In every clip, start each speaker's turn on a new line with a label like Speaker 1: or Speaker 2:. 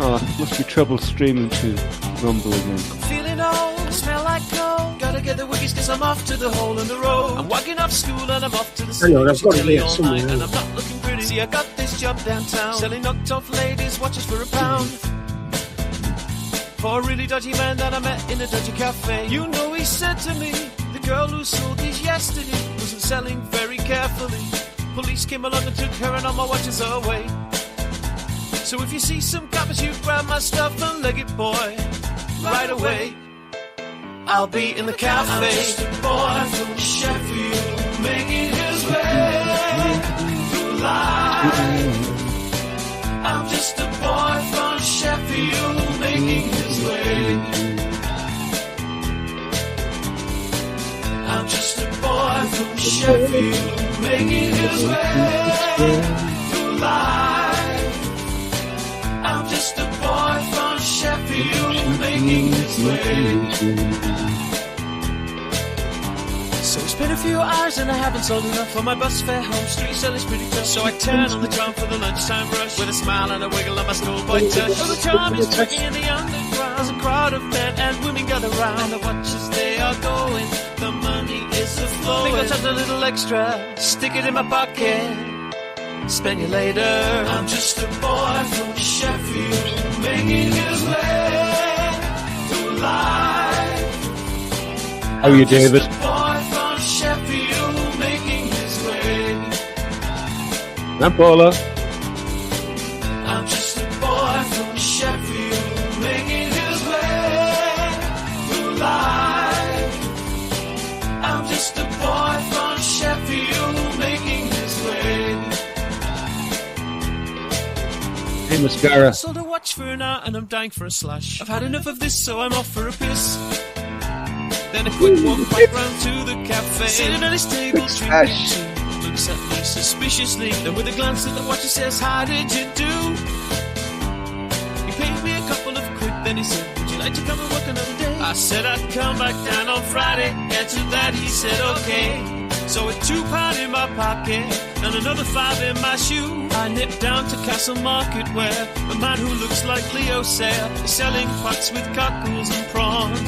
Speaker 1: Oh, must be trouble streaming to Rumble again.
Speaker 2: I'm feeling old, I smell like coal. Gotta get the wiggies cause I'm off to the hole in the road. I'm walking off school and I'm off to the city.
Speaker 3: Hang on, I've got it here
Speaker 2: all night
Speaker 3: somewhere.
Speaker 2: and I'm not looking pretty. See, I got this job downtown, selling knocked off ladies' watches for £1. For a really dodgy man that I met in a dodgy cafe. You know, he said to me, the girl who sold these yesterday wasn't selling very carefully. Police came along and took her and all my watches away. So if you see some coppers, you grab my stuff and leg it, boy, right away. I'll be in the cafe. I'm just a boy from Sheffield, making his way through life. I'm just a boy from Sheffield, making his way. I'm just a boy from Sheffield, making his way through life. I'm just a boy from Sheffield, making his way. So it's been a few hours and I haven't sold enough for my bus fare home. Street sell is pretty tough, so I turn on the drum for the lunchtime rush with a smile and a wiggle on my schoolboy touch. So the charm is working in the underground. There's a crowd of men and women gather round, and the watches they are going, the money is a flowing. Think I'll touch a little extra, stick it in my pocket, spend you later. I'm just a boy from Sheffield, making his way through life.
Speaker 1: How are you, David?
Speaker 2: Sheffield, making his way.
Speaker 1: I'm Paula.
Speaker 2: I'm just a boy from Sheffield, making his way through life. I'm just a boy from Sheffield, making his way.
Speaker 1: Hey, mascara.
Speaker 2: Sold a watch for an hour and I'm dying for a slash. I've had enough of this, so I'm off for a piss. Then a quick walk back round to the cafe. Sitting at his table, drinking tea. Looks at me suspiciously. Then with a glance at the watch, he says, how did you do? He paid me a couple of quid. Then he said, would you like to come and work another day? I said I'd come back down on Friday. And to that he said, okay. So with £2 in my pocket and another 5 in my shoe, I nipped down to Castle Market where a man who looks like Leo Sayer is selling pots with cockles and prawns.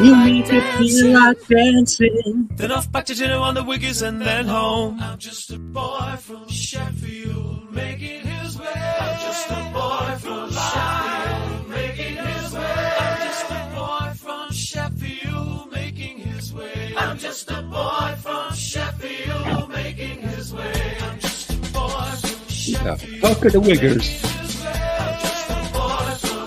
Speaker 3: You make me feel like dancing.
Speaker 2: Then off back to dinner on the Wiggers and then home. I'm just a boy from Sheffield, making his way. I'm just a boy from Sheffield, making his way. I'm just a boy from Sheffield, making his way. I'm just a boy from Sheffield, making his way. I'm just a boy from Sheffield.
Speaker 1: Fuck are the Wiggers?
Speaker 2: I'm just a boy from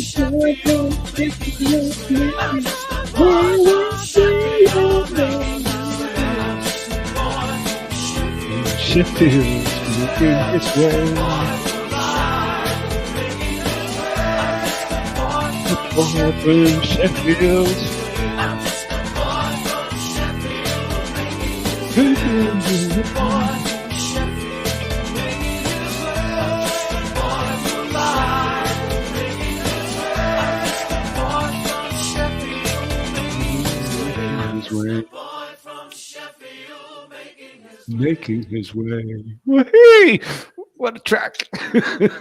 Speaker 2: Sheffield, making his way.
Speaker 3: I'm just a boy from Sheffield,
Speaker 2: I'm just a boy from Sheffield, making his way. I'm just a boy from Sheffield.
Speaker 1: Sheffield, making its way. Boy from Sheffield.
Speaker 2: I'm just a boy from Sheffield, making his way. I'm just a boy from Sheffield, making his way. I'm just a boy from life, making his way. I'm just a boy from Sheffield, making his way. I'm just a boy from Sheffield, making his way.
Speaker 1: Making his way. Whee! What a track.
Speaker 3: Good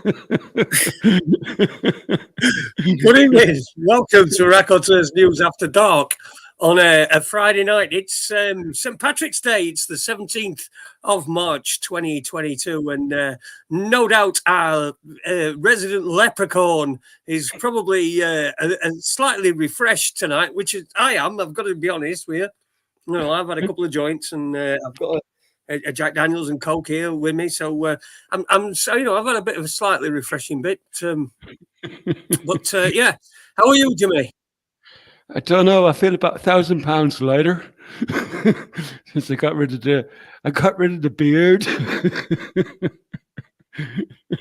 Speaker 3: evening. Welcome to Records News After Dark on a Friday night. It's St. Patrick's Day. It's the 17th of March 2022. And no doubt our resident leprechaun is probably slightly refreshed tonight, which is I am. I've got to be honest with you. You know, I've had a couple of joints and I've got a Jack Daniels and Coke here with me, so I'm so I've had a bit of a slightly refreshing bit, but yeah. How are you, Jimmy?
Speaker 1: I don't know. I feel about £1,000 lighter since I got rid of the beard.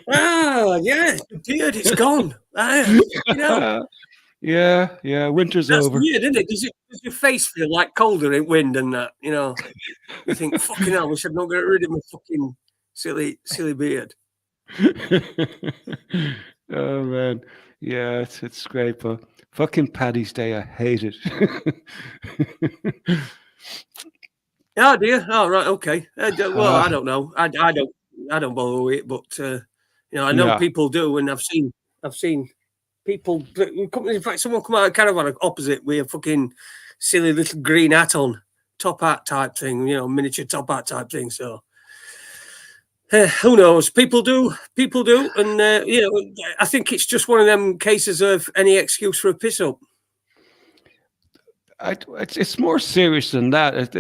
Speaker 3: Yeah, the beard is gone.
Speaker 1: Yeah. Winter's
Speaker 3: That's
Speaker 1: over.
Speaker 3: weird, isn't it? Does your face feel like colder in wind and that? You think, fucking hell, we should not get rid of my fucking silly beard.
Speaker 1: Oh man, yeah, it's great, but fucking Paddy's Day, I hate it.
Speaker 3: Oh dear. Oh right, okay. Well, I don't know. I don't. I don't bother with it, but I know
Speaker 1: Yeah.
Speaker 3: people do, and I've seen people. In fact, someone come out of caravan opposite with a fucking silly little green hat on, top hat type thing, miniature top hat type thing. So who knows? People do, and I think it's just one of them cases of any excuse for a piss up.
Speaker 1: It's more serious than that.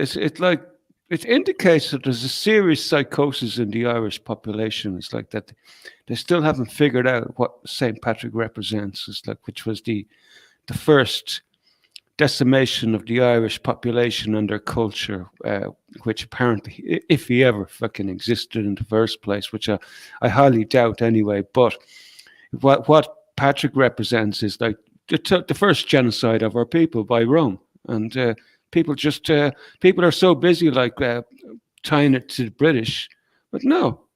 Speaker 1: It indicates that there's a serious psychosis in the Irish population. It's like that they still haven't figured out what St. Patrick represents. It's like which was the first decimation of the Irish population and their culture, which apparently, if he ever fucking existed in the first place, which I highly doubt anyway. But what Patrick represents is like the first genocide of our people by Rome, and people are so busy like tying it to the British, but no,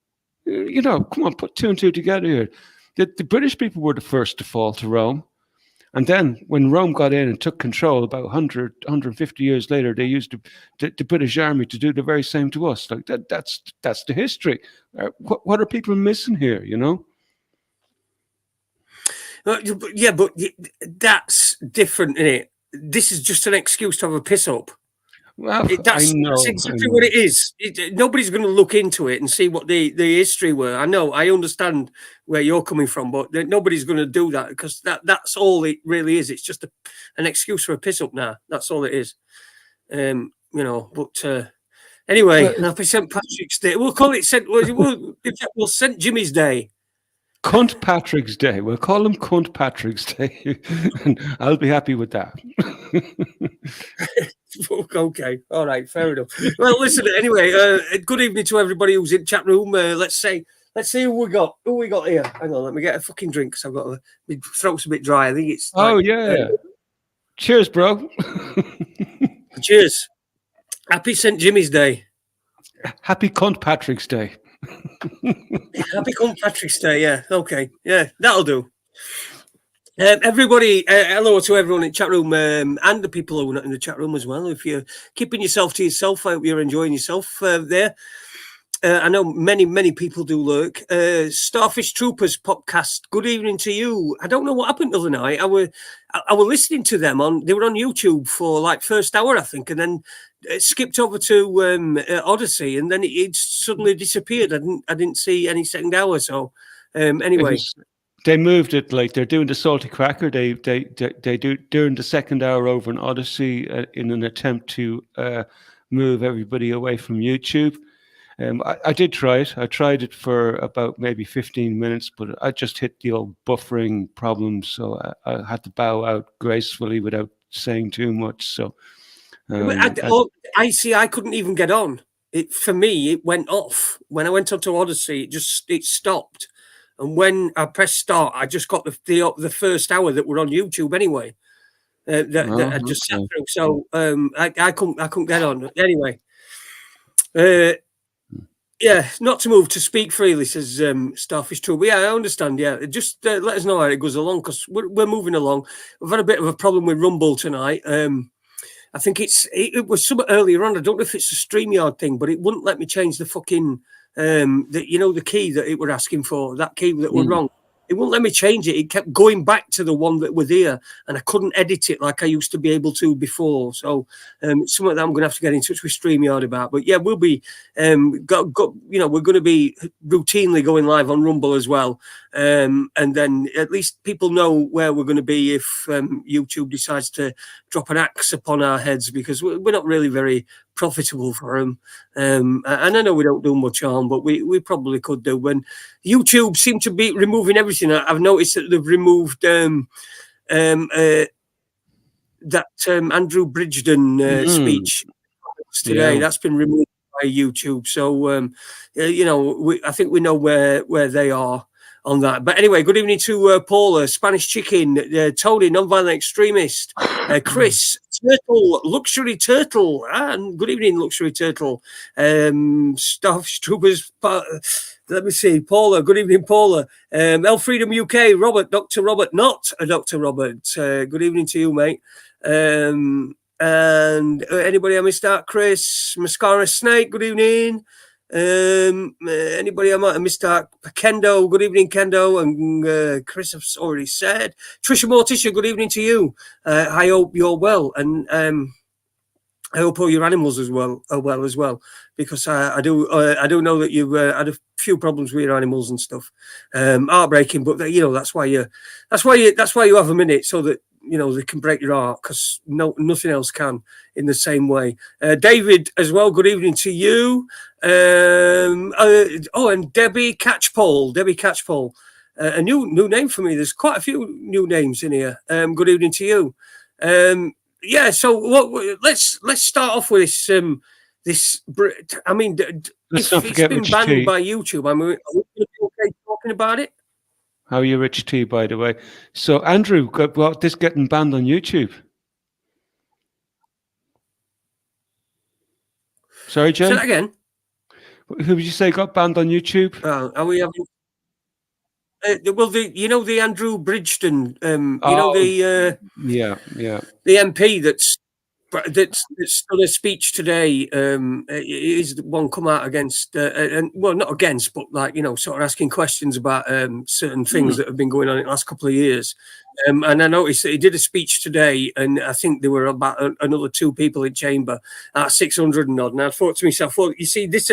Speaker 1: come on, put two and two together here. The British people were the first to fall to Rome. And then when Rome got in and took control about 100, 150 years later, they used the British army to do the very same to us. Like that's the history. What are people missing here,
Speaker 3: Yeah, but that's different, isn't it? This is just an excuse to have a piss up.
Speaker 1: Well,
Speaker 3: that's exactly what it is. Nobody's going to look into it and see what the history were. I understand where you're coming from, but nobody's going to do that because that's all it really is. It's just an excuse for a piss up now. That's all it is. But anyway, happy St. Patrick's Day. We'll call it St. Jimmy's Day.
Speaker 1: Cunt Patrick's Day. We'll call him Cunt Patrick's Day, and I'll be happy with that.
Speaker 3: Okay, all right, fair enough. Well, listen. Anyway, good evening to everybody who's in chat room. Let's see who we got. Who we got here? Hang on, let me get a fucking drink because I've got my throat's a bit dry. I think it's.
Speaker 1: Cheers, bro.
Speaker 3: Cheers. Happy St. Jimmy's Day.
Speaker 1: Happy Cunt Patrick's Day.
Speaker 3: Happy St. Patrick's Day, yeah. Okay, yeah, that'll do. Everybody, hello to everyone in the chat room and the people who are not in the chat room as well. If you're keeping yourself to yourself, I hope you're enjoying yourself there. I know many people do lurk. Starfish Troopers podcast. Good evening to you. I don't know what happened the other night. I were listening to them they were on YouTube for like first hour, I think, and then it skipped over to Odyssey, and then it suddenly disappeared. I didn't see any second hour. So anyway.
Speaker 1: They moved it, like they're doing the Salty Cracker. They do during the second hour over on Odyssey in an attempt to move everybody away from YouTube. I did try it. I tried it for about maybe 15 minutes, but I just hit the old buffering problem, so I had to bow out gracefully without saying too much. So
Speaker 3: I couldn't even get on. For me, it went off when I went onto Odyssey. It stopped. And when I pressed start, I just got the first hour that were on YouTube anyway. That I just sat through. So I couldn't get on anyway. Yeah, not to move to speak freely, says Starfish True. But yeah, I understand. Yeah, just let us know how it goes along because we're moving along. We've had a bit of a problem with Rumble tonight. I think it was somewhat earlier on. I don't know if it's a StreamYard thing, but it wouldn't let me change the fucking. The key that it were asking for, that key that were wrong. It wouldn't let me change it. It kept going back to the one that were there, and I couldn't edit it like I used to be able to before. So, something that I'm going to have to get in touch with StreamYard about. But yeah, we'll be, we're going to be routinely going live on Rumble as well, and then at least people know where we're going to be if YouTube decides to drop an axe upon our heads because we're not really very profitable for them. And I know we don't do much harm, but we probably could do. When YouTube seem to be removing everything, I've noticed that they've removed that Andrew Bridgden speech today. Yeah. That's been removed by YouTube. So, I think we know where they are on that. But anyway, good evening to Paula, Spanish Chicken, Tony, Nonviolent Extremist, Chris, Turtle, Luxury Turtle, and good evening, Luxury Turtle, Staff Troopers. Let me see, Paula. Good evening, Paula. El Freedom UK, Robert, Dr. Robert, not a Dr. Robert. Good evening to you, mate. And anybody I missed out? Chris, Mascara Snake. Good evening. Anybody I might have missed out? Kendo, good evening, Kendo, and Chris have already said. Trisha Morticia, good evening to you. I hope you're well, and I hope all your animals as well are well as well, because I do know that you've had a few problems with your animals and stuff. Heartbreaking, but that's why you have a minute, so that they can break your heart, because nothing else can in the same way. David as well, good evening to you. And Debbie Catchpole, a new name for me. There's quite a few new names in here. Good evening to you. Yeah, so let's start off with this. I mean,
Speaker 1: Let's
Speaker 3: if
Speaker 1: not
Speaker 3: it's
Speaker 1: forget
Speaker 3: been
Speaker 1: Rich
Speaker 3: banned
Speaker 1: T.
Speaker 3: by YouTube, I mean, are we going to be okay talking about it?
Speaker 1: How are you, Rich T, by the way? So, Andrew, this getting banned on YouTube? Sorry,
Speaker 3: Say
Speaker 1: Jane?
Speaker 3: that again.
Speaker 1: Who would you say got banned on YouTube?
Speaker 3: Are we having? Well, the Andrew Bridgeton,
Speaker 1: Oh,
Speaker 3: the
Speaker 1: yeah.
Speaker 3: MP that's done a speech today. Is the one come out against, and well, not against, but sort of asking questions about certain things that have been going on in the last couple of years. And I noticed that he did a speech today, and I think there were about another 2 people in chamber at 600 and odd. And I thought to myself, well, you see, this,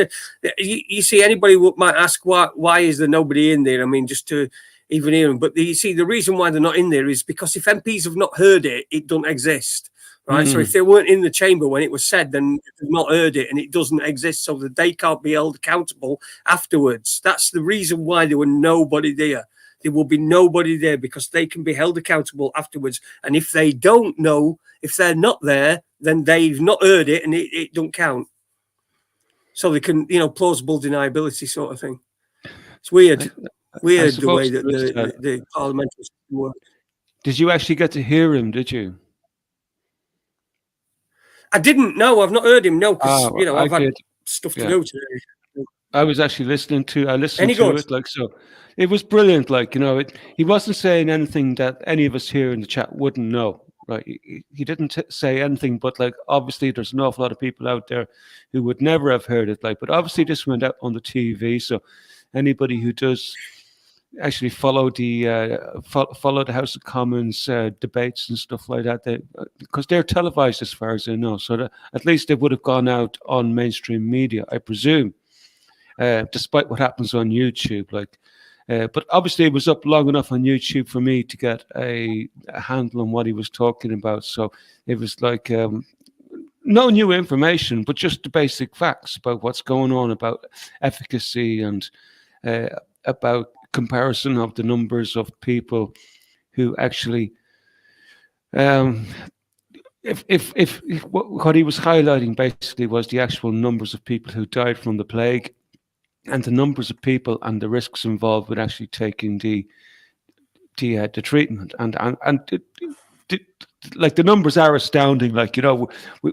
Speaker 3: you see, anybody might ask why is there nobody in there? I mean, just to even hear them. But you see, the reason why they're not in there is because if MPs have not heard it, it doesn't exist. Right. So if they weren't in the chamber when it was said, then they've not heard it and it doesn't exist, so that they can't be held accountable afterwards. That's the reason why there were nobody there. There will be nobody there, because they can be held accountable afterwards. And if they don't know, if they're not there, then they've not heard it and it don't count. So they can, plausible deniability sort of thing. It's weird. Weird the way that the parliamentary system works.
Speaker 1: Did you actually get to hear him, did you?
Speaker 3: I didn't know. I've not heard him. No, because I've had stuff to do today.
Speaker 1: I was actually listening to
Speaker 3: good?
Speaker 1: it, so it was brilliant. He wasn't saying anything that any of us here in the chat wouldn't know. Right? He didn't say anything, but obviously there's an awful lot of people out there who would never have heard it. But obviously this went out on the TV, so anybody who does actually follow the House of Commons debates and stuff like that, because they're televised as far as I know, so that at least they would have gone out on mainstream media, I presume, despite what happens on YouTube. But obviously it was up long enough on YouTube for me to get a handle on what he was talking about. So it was no new information, but just the basic facts about what's going on, about efficacy, and about comparison of the numbers of people who actually, if what he was highlighting basically was the actual numbers of people who died from the plague, and the numbers of people and the risks involved with actually taking the treatment, and the numbers are astounding.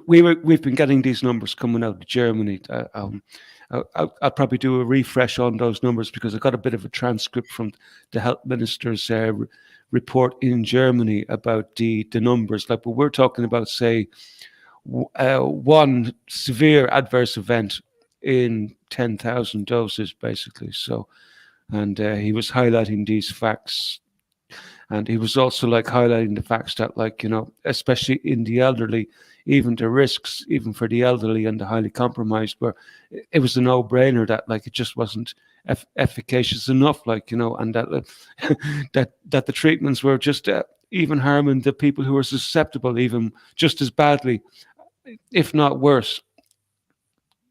Speaker 1: We've been getting these numbers coming out of Germany. I'll probably do a refresh on those numbers, because I got a bit of a transcript from the health minister's report in Germany about the numbers. But we're talking about, say, one severe adverse event in 10,000 doses, basically. So, and he was highlighting these facts. And he was also highlighting the facts that, especially in the elderly, even the risks, even for the elderly and the highly compromised, where it was a no-brainer that it just wasn't efficacious enough, and that that the treatments were just even harming the people who were susceptible even just as badly, if not worse,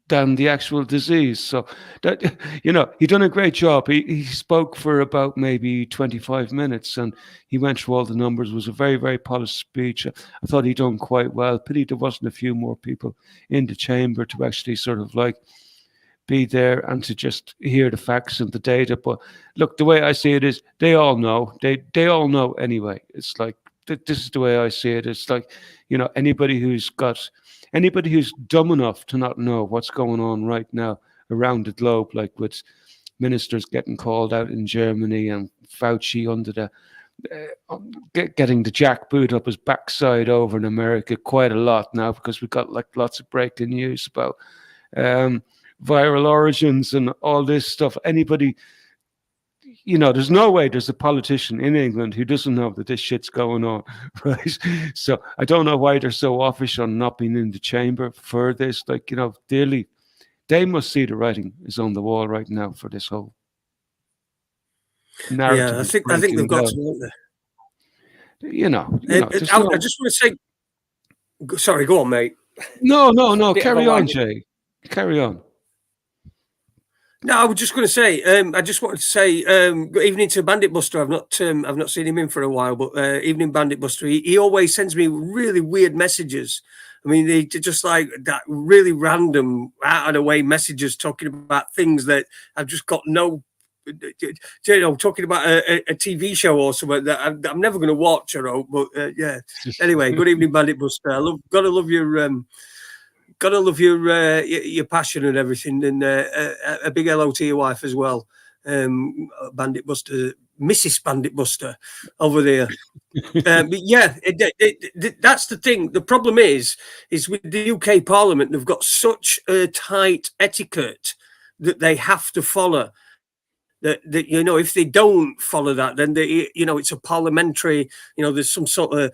Speaker 1: than the actual disease. So that, he done a great job. He spoke for about maybe 25 minutes, and he went through all the numbers. It was a very, very polished speech. I thought he'd done quite well. Pity there wasn't a few more people in the chamber to actually sort of be there and to just hear the facts and the data. But look, the way I see it is they all know. They all know anyway. It's this is the way I see it. It's anybody who's dumb enough to not know what's going on right now around the globe, with ministers getting called out in Germany and Fauci under the getting the jackboot up his backside over in America quite a lot now, because we've got lots of breaking news about viral origins and all this stuff. Anybody, there's no way there's a politician in England who doesn't know that this shit's going on, right? So I don't know why they're so offish on not being in the chamber for this. Like, they must see the writing is on the wall right now for this whole narrative.
Speaker 3: Yeah, I think they've got to, won't they?
Speaker 1: I
Speaker 3: just want to say, sorry, go on, mate.
Speaker 1: No, carry on, Jay. Carry on.
Speaker 3: No, I was just going to say. I just wanted to say, good evening to Bandit Buster. I've not seen him in for a while, but evening, Bandit Buster. He always sends me really weird messages. I mean, they just like that really random, out of the way messages talking about things that I've just got no. Talking about a TV show or something that I'm never going to watch. But yeah. Anyway, good evening, Bandit Buster. Gotta love your passion and everything, and a big hello to your wife as well, Bandit Buster, Mrs. Bandit Buster over there. But yeah, that's the thing. The problem is with the UK Parliament, they've got such a tight etiquette that they have to follow. That if they don't follow that, then it's a parliamentary. There's some sort of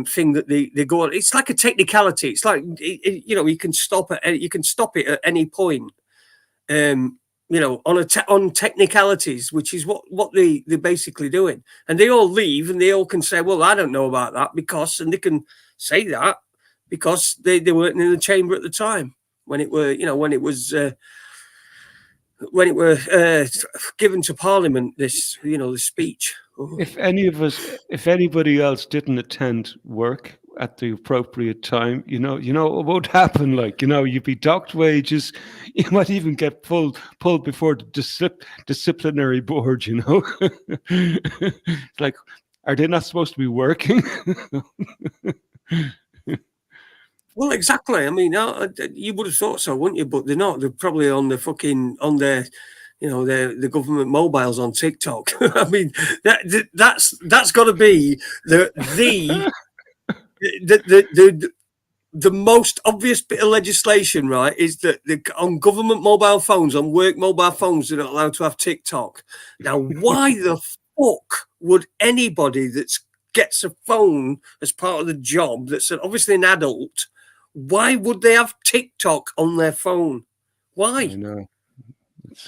Speaker 3: thing that they go on. It's like a technicality. It's like you can stop it at any point. On technicalities, which is what they're basically doing. And they all leave, and they all can say, "Well, I don't know about that and they can say that because they weren't in the chamber at the time when it was given to Parliament. This speech."
Speaker 1: If anybody else didn't attend work at the appropriate time, what would happen? Like, you'd be docked wages. You might even get pulled before the disciplinary board. Like, are they not supposed to be working?
Speaker 3: Well, exactly. I mean, you would have thought so, wouldn't you? But they're not. They're probably on their the government mobiles on TikTok. I mean, that's got to be the most obvious bit of legislation, right? Is that on government mobile phones, on work mobile phones, they're not allowed to have TikTok. Now, why the fuck would anybody that gets a phone as part of the job, that's obviously an adult, why would they have TikTok on their phone? Why?
Speaker 1: I know.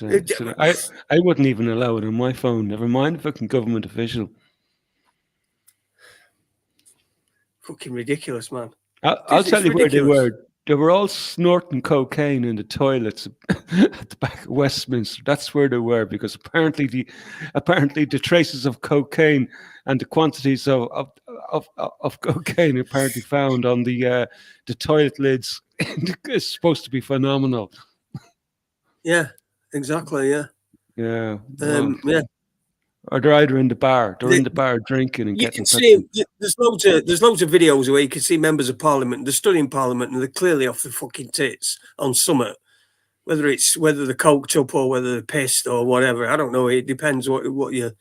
Speaker 1: I wouldn't even allow it on my phone. Never mind a fucking government official.
Speaker 3: Fucking ridiculous, man.
Speaker 1: I'll tell you where they were. They were all snorting cocaine in the toilets at the back of Westminster. That's where they were, because apparently the traces of cocaine and the quantities of cocaine apparently found on the toilet lids is supposed to be phenomenal.
Speaker 3: Yeah, exactly. Yeah.
Speaker 1: Yeah.
Speaker 3: Yeah.
Speaker 1: Or they're either in the bar. They're in the bar drinking and getting.
Speaker 3: There's loads of videos where you can see members of Parliament. They're studying Parliament and they're clearly off the fucking tits on summit. Whether they're coked up or whether they're pissed or whatever, I don't know. It depends what your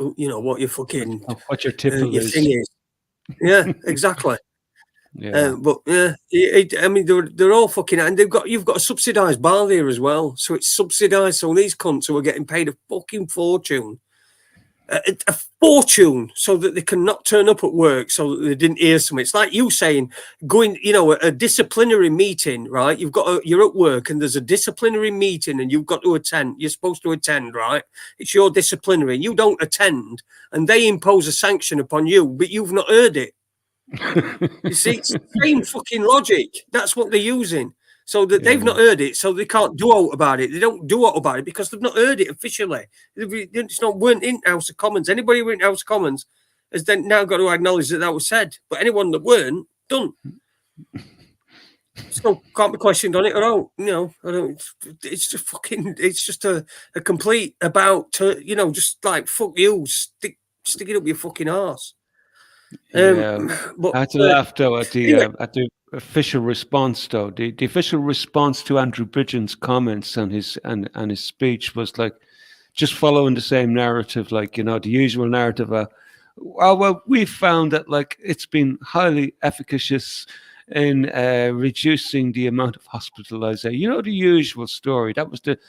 Speaker 3: what your fucking
Speaker 1: what your tipple
Speaker 3: your thing is. Yeah, exactly.
Speaker 1: Yeah,
Speaker 3: but yeah, I mean they're all fucking, and you've got a subsidised bar there as well, so it's subsidised. So these cunts who are getting paid a fucking fortune, a fortune, so that they can not turn up at work, so that they didn't hear something. It's like you saying going, a disciplinary meeting, right? You're at work and there's a disciplinary meeting and you've got to attend. You're supposed to attend, right? It's your disciplinary. You don't attend, and they impose a sanction upon you, but you've not heard it. You see, it's the same fucking logic. That's what they're using. So that they've not heard it, so they can't do out about it. They don't do out about it because they've not heard it officially. Weren't in House of Commons. Anybody who were in House of Commons has then now got to acknowledge that was said. But anyone that weren't, done. So can't be questioned on it at all. I don't. It's just fucking. It's just a complete about. Just like fuck you. Stick it up your fucking arse.
Speaker 1: But, I had to laugh though at the official response though. The official response to Andrew Bridgen's comments and his speech was like just following the same narrative, like the usual narrative. Well, we found that like it's been highly efficacious reducing the amount of hospitalization. You know, the usual story. That was the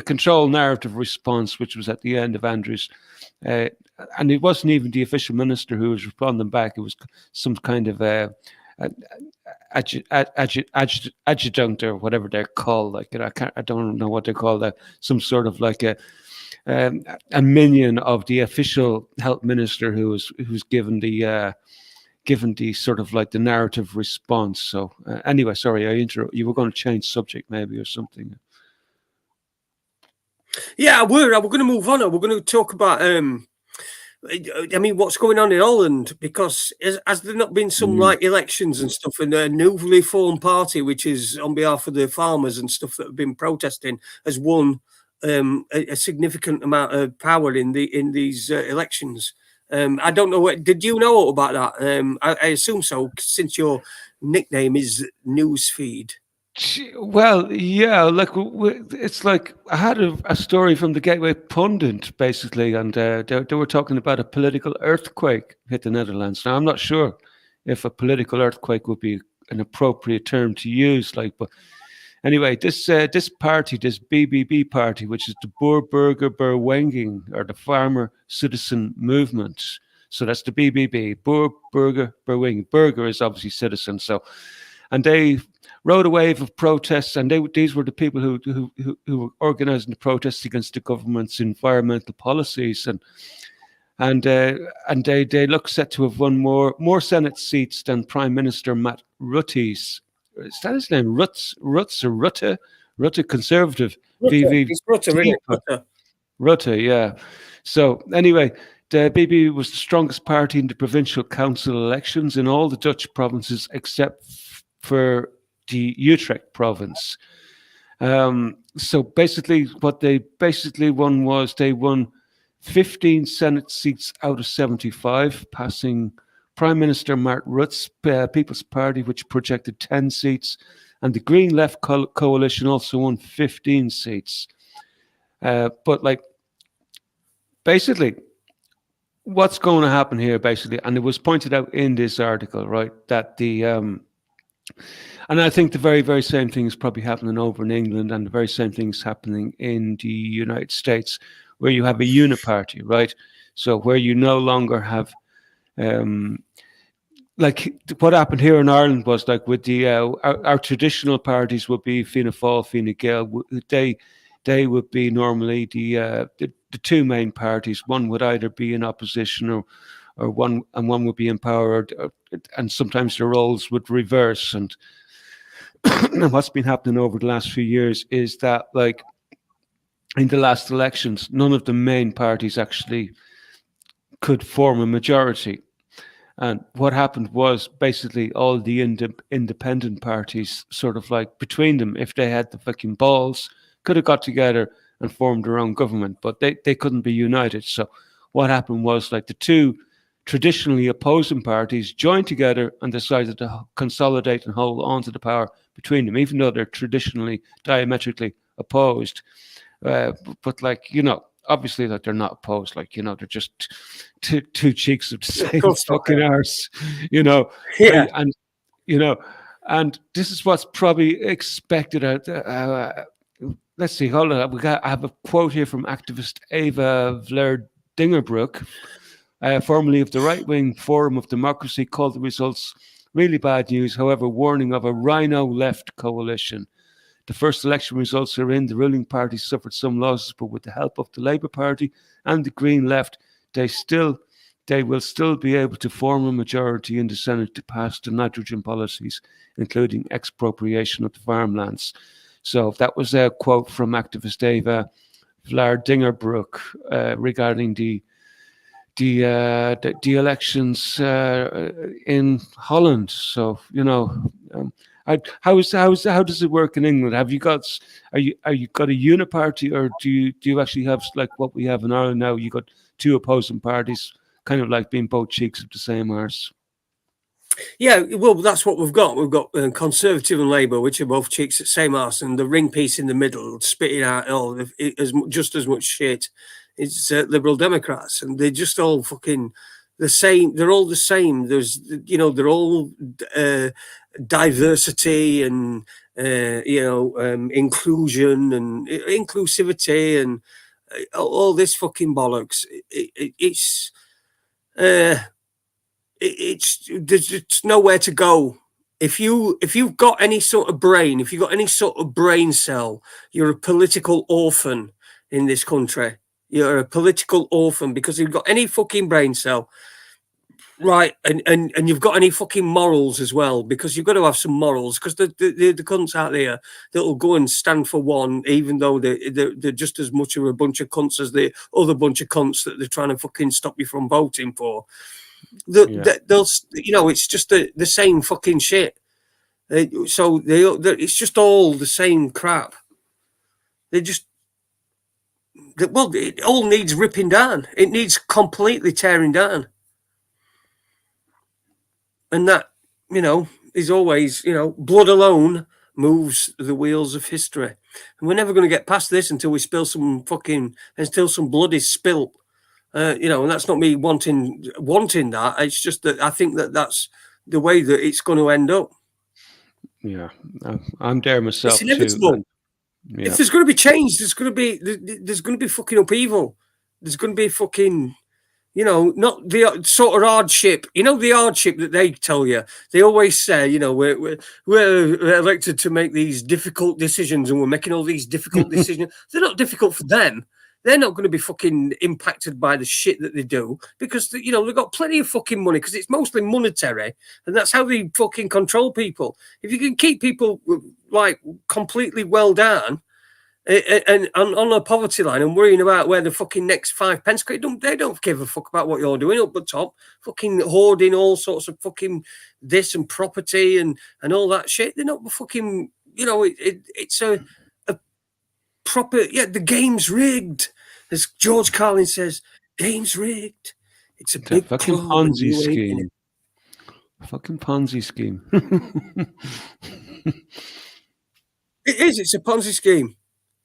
Speaker 1: control narrative response, which was at the end of Andrew's. And it wasn't even the official minister who was responding back. It was some kind of adjutant or whatever they're called. Like, I don't know what they're called. Some sort of like a minion of the official health minister who's given the sort of like the narrative response. So anyway, sorry, you were going to change subject maybe or something.
Speaker 3: Yeah, we're going to move on. We're going to talk about I mean, what's going on in Holland? Because has there not been some like elections and stuff, and a newly formed party, which is on behalf of the farmers and stuff that have been protesting, has won a significant amount of power in these elections? I don't know. Did you know about that? I assume so, since your nickname is Newsfeed.
Speaker 1: Well, yeah, like it's like I had a story from the Gateway Pundit, basically, and they were talking about a political earthquake hit the Netherlands. Now, I'm not sure if a political earthquake would be an appropriate term to use, like, but anyway, this party, this BBB party, which is the Boer-Burger-Beweging, or the Farmer Citizen Movement. So that's the BBB, Boer-Burger-Beweging. Burger is obviously citizen, so, and they rode a wave of protests, and these were the people who were organising the protests against the government's environmental policies, and they look set to have won more Senate seats than Prime Minister Matt Rutte's. Is that his name? Rutz or Rutte? Rutte, Conservative.
Speaker 3: It's Rutte, isn't it?
Speaker 1: Rutte, yeah. So anyway, the BBB was the strongest party in the provincial council elections in all the Dutch provinces except for the Utrecht province. So basically, what they won was they won 15 Senate seats out of 75, passing Prime Minister Mark Rutte's People's Party, which projected 10 seats, and the Green Left coalition also won 15 seats. But like, basically, what's going to happen here, basically, and it was pointed out in this article, right, that and I think the very, very same thing is probably happening over in England, and the very same thing is happening in the United States, where you have a uniparty, right? So where you no longer have, like what happened here in Ireland was like with the our traditional parties would be Fianna Fáil, Fine Gael. They would be normally the two main parties. One would either be in opposition or one would be in power, and sometimes the roles would reverse. And what's been happening over the last few years is that, like, in the last elections, none of the main parties actually could form a majority. And what happened was basically all the independent parties, sort of like between them, if they had the fucking balls, could have got together and formed their own government, but they couldn't be united. So what happened was, like, the two traditionally opposing parties joined together and decided to consolidate and hold on to the power between them, even though they're traditionally diametrically opposed. But like, you know, obviously, like, they're not opposed. Like, you know, they're just two cheeks of the same fucking arse, you know.
Speaker 3: Yeah.
Speaker 1: And you know, and this is what's probably expected. Let's see. Hold on. I have a quote here from activist Eva Vlaardingerbroek, formerly of the right-wing Forum of Democracy, called the results really bad news. However, warning of a rhino left coalition. The first election results are in. The ruling party suffered some losses, but with the help of the Labour Party and the Green Left, they will still be able to form a majority in the Senate to pass the nitrogen policies, including expropriation of the farmlands. So that was a quote from activist Eva Vlaardingerbroek regarding the elections in Holland. So, you know. How does it work in England? Are you got a uniparty, or do you actually have, like what we have in Ireland now? You got two opposing parties, kind of like being both cheeks of the same arse.
Speaker 3: Yeah, well, that's what we've got. We've got Conservative and Labour, which are both cheeks at the same arse, and the ring piece in the middle, spitting out just as much shit. It's Liberal Democrats, and they're just all fucking. the same. They're all the same. There's, they're all diversity and inclusion and inclusivity and all this fucking bollocks. There's nowhere to go. If you've got any sort of brain, if you've got any sort of brain cell, you're a political orphan in this country. You're a political orphan because you've got any fucking brain cell, right? And you've got any fucking morals as well, because you've got to have some morals. Because the cunts out there that'll go and stand for one, even though they're just as much of a bunch of cunts as the other bunch of cunts that they're trying to fucking stop you from voting for. They'll, it's just the same fucking shit. So it's just all the same crap. It all needs ripping down. It needs completely tearing down. And that, is always, blood alone moves the wheels of history. And we're never going to get past this until we spill some until some blood is spilt. And that's not me wanting that. It's just that I think that's the way that it's going to end up.
Speaker 1: Yeah, I'm there myself.
Speaker 3: It's inevitable.
Speaker 1: Too. Yeah.
Speaker 3: If there's going to be change, there's going to be fucking upheaval. There's going to be fucking, not the sort of hardship. The hardship that they tell you. They always say, we're elected to make these difficult decisions, and we're making all these difficult decisions. They're not difficult for them. They're not going to be fucking impacted by the shit that they do, because they've got plenty of fucking money, because it's mostly monetary, and that's how they fucking control people. If you can keep people like completely well down and on a poverty line and worrying about where the fucking next 5 pence, they don't give a fuck about what you're doing up the top, fucking hoarding all sorts of fucking this and property and all that shit. They're not fucking, it's a proper, the game's rigged, as George Carlin says. Game's rigged. It's a big
Speaker 1: fucking Ponzi scheme. Fucking Ponzi scheme.
Speaker 3: It is. It's a Ponzi scheme.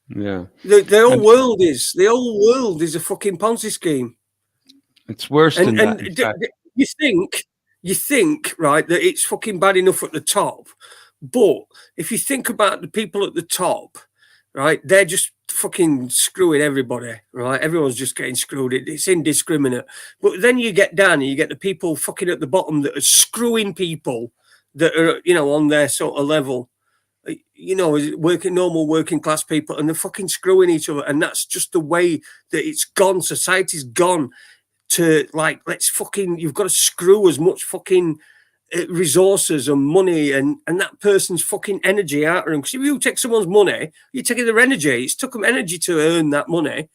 Speaker 1: Yeah.
Speaker 3: The whole world is. The whole world is a fucking Ponzi scheme.
Speaker 1: It's worse than that.
Speaker 3: You think, right, that it's fucking bad enough at the top, but if you think about the people at the top, right, they're just fucking screwing everybody, right? Everyone's just getting screwed. It's indiscriminate. But then you get down and you get the people fucking at the bottom that are screwing people that are, on their sort of level, normal working class people, and they're fucking screwing each other. And that's just the way that it's gone. Society's gone to, like, you've got to screw as much fucking resources and money and that person's fucking energy out of them. Because if you take someone's money, you're taking their energy. It's took them energy to earn that money,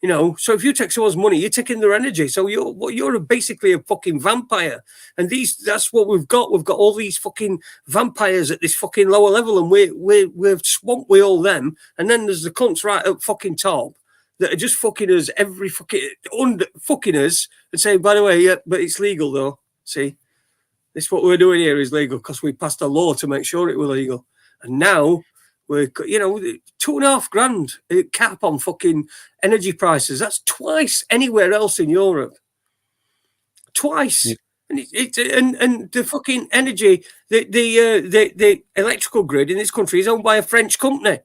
Speaker 3: So if you take someone's money, you're taking their energy. So you're basically a fucking vampire. And that's what we've got. We've got all these fucking vampires at this fucking lower level, and we're swamped with all them. And then there's the cunts right up fucking top that are just fucking us fucking us and saying, by the way, yeah, but it's legal though. See? This what we're doing here is legal because we passed a law to make sure it was legal. And now we're, $2,500 cap on fucking energy prices. That's twice anywhere else in Europe. Twice. Yeah. And the fucking energy, the electrical grid in this country is owned by a French company.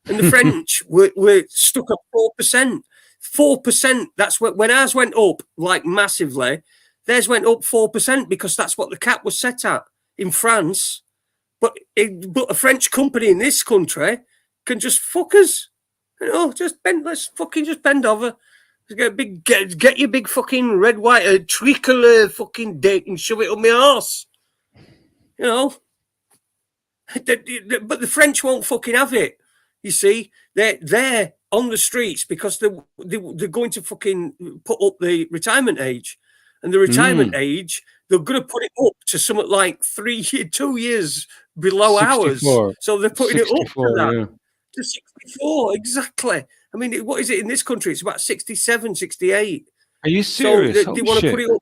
Speaker 3: And the French were stuck at 4%. 4%. That's when ours went up like massively. Theirs went up 4% because that's what the cap was set at in France. But a French company in this country can just fuck us. Let's fucking just bend over. Get your big fucking red, white, tricolor fucking dick and shove it up my arse. But the French won't fucking have it. You see, they're on the streets because they're going to fucking put up the retirement age. And the retirement age, they're going to put it up to something like 2 years below 64. Ours. So they're putting it up to that. Yeah. To 64, exactly. I mean, what is it in this country? It's about 67, 68.
Speaker 1: Are you serious?
Speaker 3: So they want to put it up.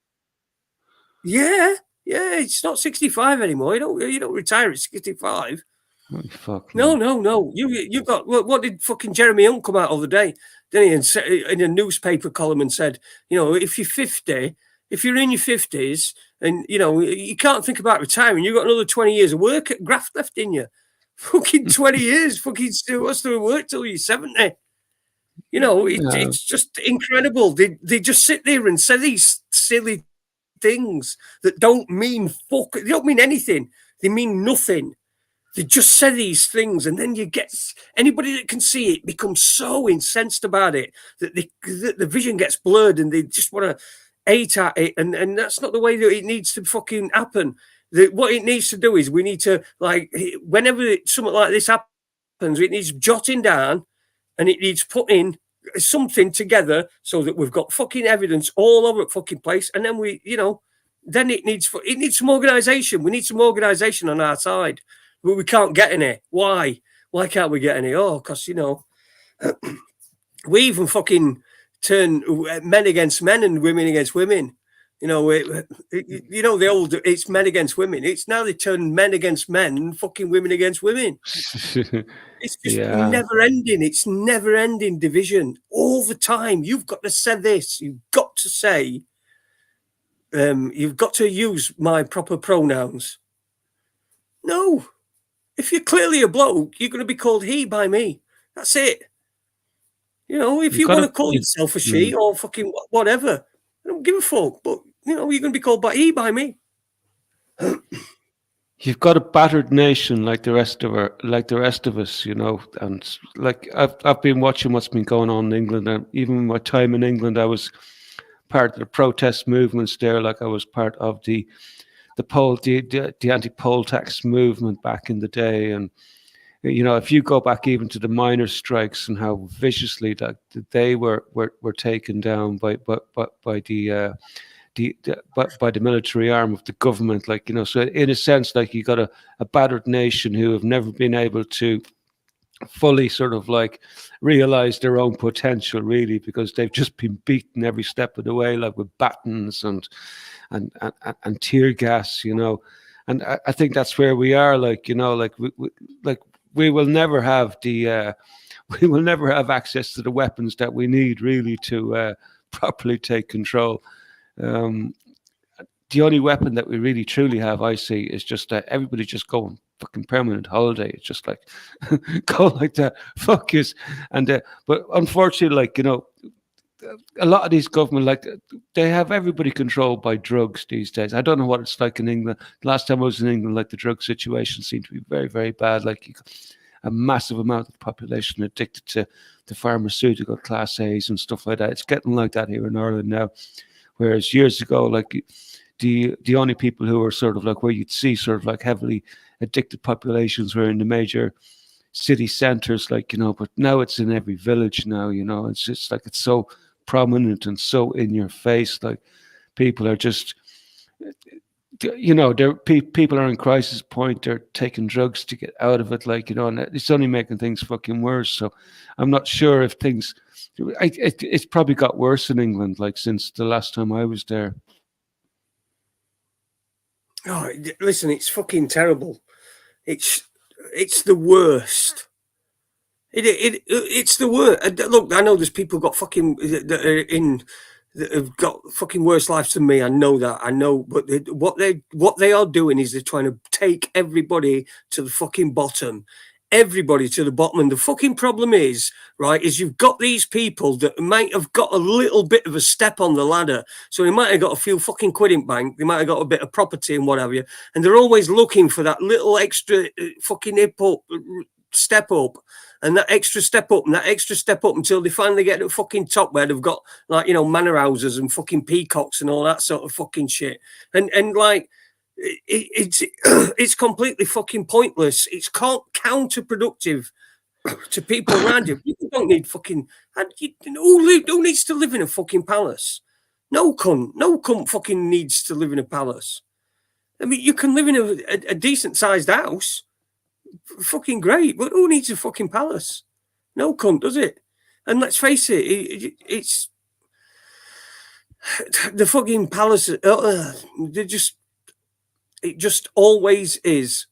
Speaker 3: Yeah. It's not 65 anymore. You don't retire at 65.
Speaker 1: Oh, fuck.
Speaker 3: No. You've got, what did fucking Jeremy Hunt come out the other day? Didn't he? In a newspaper column and said, if you're 50... If you're in your 50s and, you know, you can't think about retiring, you've got another 20 years of work at graft left in you. Fucking 20 years, fucking still, what's the work till you're 70? You know, it's just incredible. They just sit there and say these silly things that don't mean fuck. They don't mean anything. They mean nothing. They just say these things, and then you get anybody that can see it becomes so incensed about it that the vision gets blurred, and they just want to hate at it. And that's not the way that it needs to fucking happen. What it needs to do is we need to, like, whenever something like this happens, it needs jotting down, and it needs putting something together so that we've got fucking evidence all over the fucking place, and then we, you know, then it needs some organisation. We need some organisation on our side. But we can't get any. Why? Why can't we get any? Oh, because, you know, we even fucking turn men against men and women against women. You know, you know, the old, it's men against women. It's now they turn men against men and fucking women against women. It's just never ending. It's never ending division all the time. You've got to say this. You've got to say, you've got to use my proper pronouns. No. If you're clearly a bloke, you're going to be called he by me. That's it. You know, if you want to call yourself a she or fucking whatever, I don't give a fuck. But, you know, you're going to be called he by me.
Speaker 1: You've got a battered nation like the rest of us, you know. And like I've been watching what's been going on in England, and even in my time in England, I was part of the protest movements there. Like I was part of the anti-poll tax movement back in the day, and you know, if you go back even to the miners' strikes and how viciously that they were taken down by the military arm of the government, like, you know, so in a sense, like, you got a battered nation who have never been able to fully sort of like realize their own potential, really, because they've just been beaten every step of the way, like with batons and tear gas, you know. And I think that's where we are, like, you know, like we will never have we will never have access to the weapons that we need, really, to properly take control. The only weapon that we really truly have, I see, is just that everybody just go on fucking permanent holiday. It's just like go like that, fuck yes. And but unfortunately, like, you know, a lot of these government, like, they have everybody controlled by drugs these days. I don't know what it's like in England. Last time I was in England, like, the drug situation seemed to be very, very bad. Like, a massive amount of the population addicted to the pharmaceutical class A's and stuff like that. It's getting like that here in Ireland now. Whereas years ago, like, the only people who were sort of like where you'd see sort of like heavily addicted populations were in the major city centers, like, you know, but now it's in every village now, you know. It's just like, it's so prominent and so in your face. Like, people are just, you know, people are in crisis point. They're taking drugs to get out of it, like, you know, and it's only making things fucking worse. So I'm not sure if things, it's probably got worse in England, like, since the last time I was there.
Speaker 3: Oh, listen, it's fucking terrible. It's the worst. It's the worst. Look, I know there's people got fucking that are in that have got fucking worse lives than me. I know that. I know, but what they are doing is they're trying to take everybody to the fucking bottom. Everybody to the bottom. And the fucking problem is, right, is you've got these people that might have got a little bit of a step on the ladder. So they might have got a few fucking quid in bank. They might have got a bit of property and what have you. And they're always looking for that little extra fucking step up. And that extra step up and that extra step up until they finally get to the fucking top where they've got, like, you know, manor houses and fucking peacocks and all that sort of fucking shit. And like, it's completely fucking pointless. It's counterproductive to people around you. People don't need fucking. Who needs to live in a fucking palace? No cunt fucking needs to live in a palace. I mean, you can live in a decent sized house. Fucking great, but who needs a fucking palace? No cunt does it. And let's face it, it's the fucking palace. It just always is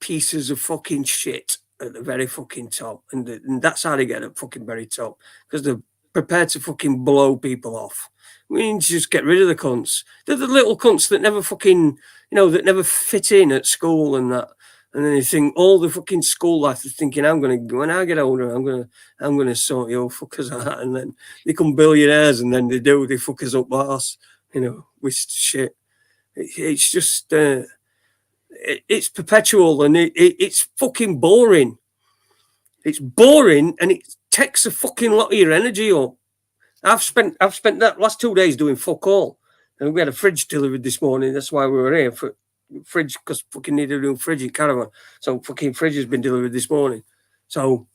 Speaker 3: pieces of fucking shit at the very fucking top. And that's how they get at fucking very top. Because the prepared to fucking blow people off. We need to just get rid of the cunts. They're the little cunts that never fucking, that never fit in at school and that. And then you think all the fucking school life is thinking, when I get older, I'm gonna sort your fuckers out. And then they become billionaires, and then they fuck us up arse, with shit. It's just, it's perpetual, and it's fucking boring. It's boring, and it takes a fucking lot of your energy up. I've spent that last 2 days doing fuck all. And we had a fridge delivered this morning. That's why we were here for fridge, because fucking needed a new fridge in caravan. So fucking fridge has been delivered this morning. So,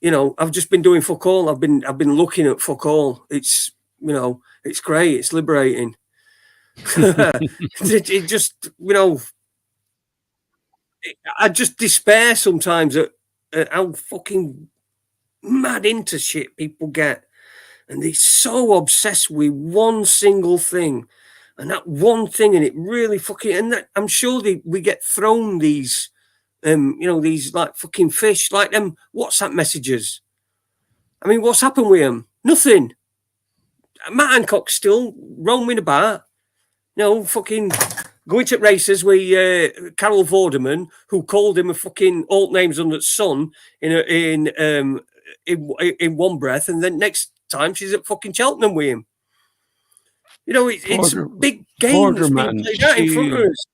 Speaker 3: I've just been doing fuck all. I've been looking at fuck all. It's it's great. It's liberating. it just I just despair sometimes at how fucking mad into shit people get. And they're so obsessed with one single thing, and that one thing, and it really fucking. And that, I'm sure we get thrown these, these like fucking fish, like them WhatsApp messages. I mean, what's happened with them? Nothing. Matt Hancock's still roaming about, fucking going to races with Carol Vorderman, who called him a fucking alt names under the sun in one breath, and then next time she's at fucking Cheltenham with him. It's a big game that's being played out in front of us.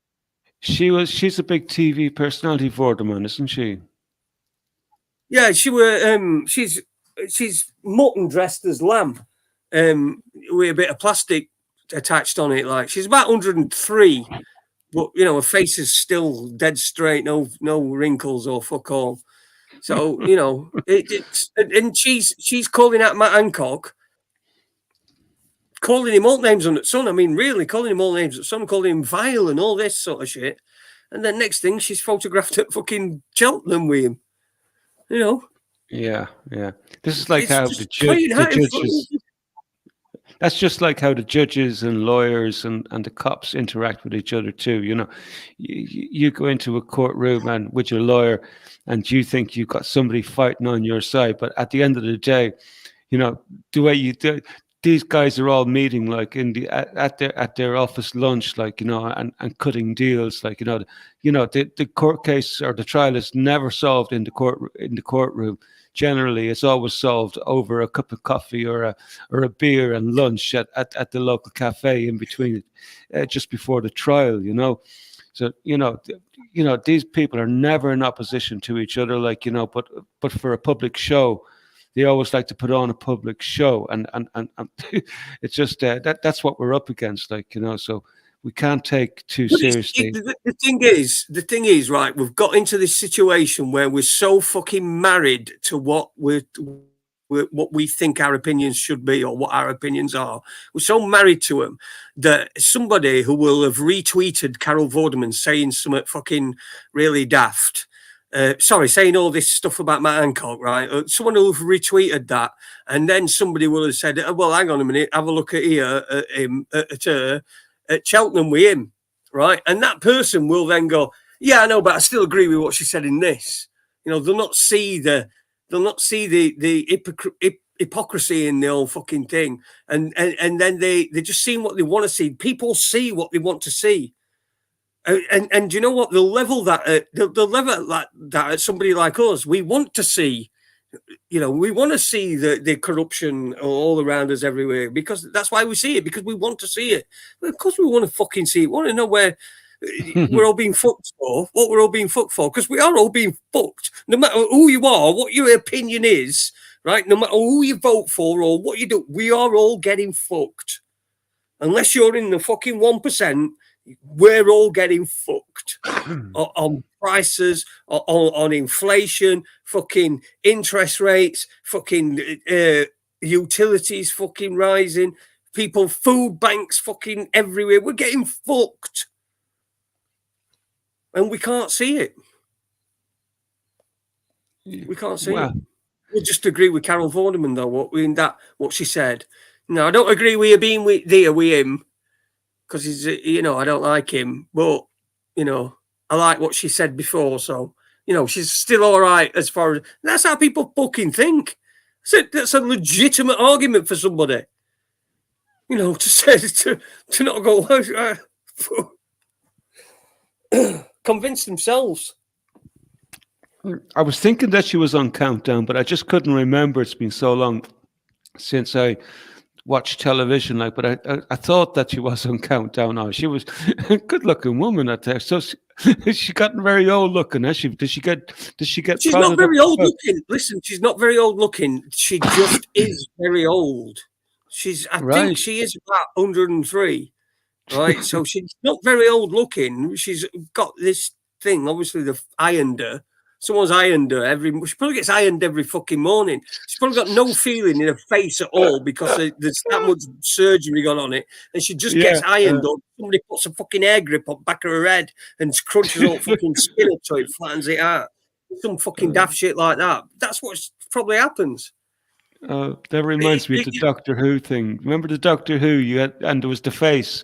Speaker 1: She's a big TV personality, Vorderman, isn't she?
Speaker 3: Yeah, she's mutton dressed as lamb, with a bit of plastic attached on it. Like, she's about 103, but her face is still dead straight, no wrinkles or fuck all. So and she's calling out Matt Hancock, calling him all names under the sun. I mean, really calling him all names under the sun, calling him vile and all this sort of shit. And then next thing, she's photographed at fucking Cheltenham with him.
Speaker 1: Yeah. This is like how the judges. That's just like how the judges and lawyers and the cops interact with each other too. You go into a courtroom and with your lawyer, and you think you've got somebody fighting on your side, but at the end of the day, the way you do. These guys are all meeting like at their office lunch, like and cutting deals, like the court case or the trial is never solved in the courtroom. Generally, it's always solved over a cup of coffee or a beer and lunch at the local cafe in between, just before the trial. So these people are never in opposition to each other, like but for a public show. They always like to put on a public show, and it's just that's what we're up against, so we can't take too seriously.
Speaker 3: The thing is, right? We've got into this situation where we're so fucking married to what we think our opinions should be, or what our opinions are. We're so married to them that somebody who will have retweeted Carol Vorderman saying something fucking really daft. Saying all this stuff about Matt Hancock, right? Someone will have retweeted that, and then somebody will have said, well, hang on a minute, have a look at here at her at Cheltenham with him, right? And that person will then go, yeah, I know, but I still agree with what she said in this. They'll not see the hypocrisy in the whole fucking thing, and then they just see what they want to see. People see what they want to see. And you know what? They'll level that at somebody like us. We want to see, we want to see the corruption all around us everywhere, because that's why we see it, because we want to see it. But of course, we want to fucking see it. We want to know where we're all being fucked for, what we're all being fucked for, because we are all being fucked. No matter who you are, what your opinion is, right? No matter who you vote for or what you do, we are all getting fucked. Unless you're in the fucking 1%. We're all getting fucked on prices, on inflation, fucking interest rates, fucking utilities fucking rising, food banks fucking everywhere. We're getting fucked. And we can't see it. We can't see it. We'll just agree with Carol Vorderman, though, what she said. No, I don't agree with her being with him. Because he's, I don't like him, but, I like what she said before. So, she's still all right as far as, that's how people fucking think. That's a legitimate argument for somebody. You know, to say to not go convince themselves.
Speaker 1: I was thinking that she was on Countdown, but I just couldn't remember. It's been so long since I watched television. Like, but I thought that she was on Countdown. Oh, she was a good-looking woman out there. So she gotten very old looking, has she? Did she get?
Speaker 3: She's not very old looking. Listen, she's not very old looking. She just is very old. I think she is about 103, right? So she's not very old looking. She's got this thing. Obviously, they've ironed her. Someone's ironed her she probably gets ironed every fucking morning. She's probably got no feeling in her face at all because there's that much surgery gone on it, and she just gets ironed up. Somebody puts a fucking air grip on the back of her head and crunches all fucking skin up so it flattens it out. Some fucking daft shit like that. That's what probably happens.
Speaker 1: That reminds me of the Doctor Who thing. Remember the Doctor Who? And there was the face.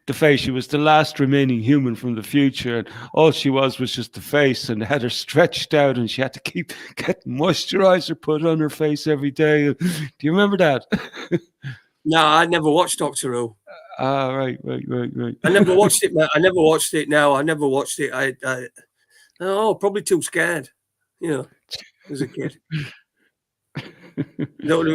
Speaker 1: The face. She was the last remaining human from the future, and all she was just the face. And they had her stretched out, and she had to keep getting moisturizer put on her face every day. Do you remember that?
Speaker 3: No, I never watched Doctor Who.
Speaker 1: Right.
Speaker 3: I never watched it, man. I never watched it. No, I never watched it. Probably too scared. You know, as a kid. Don't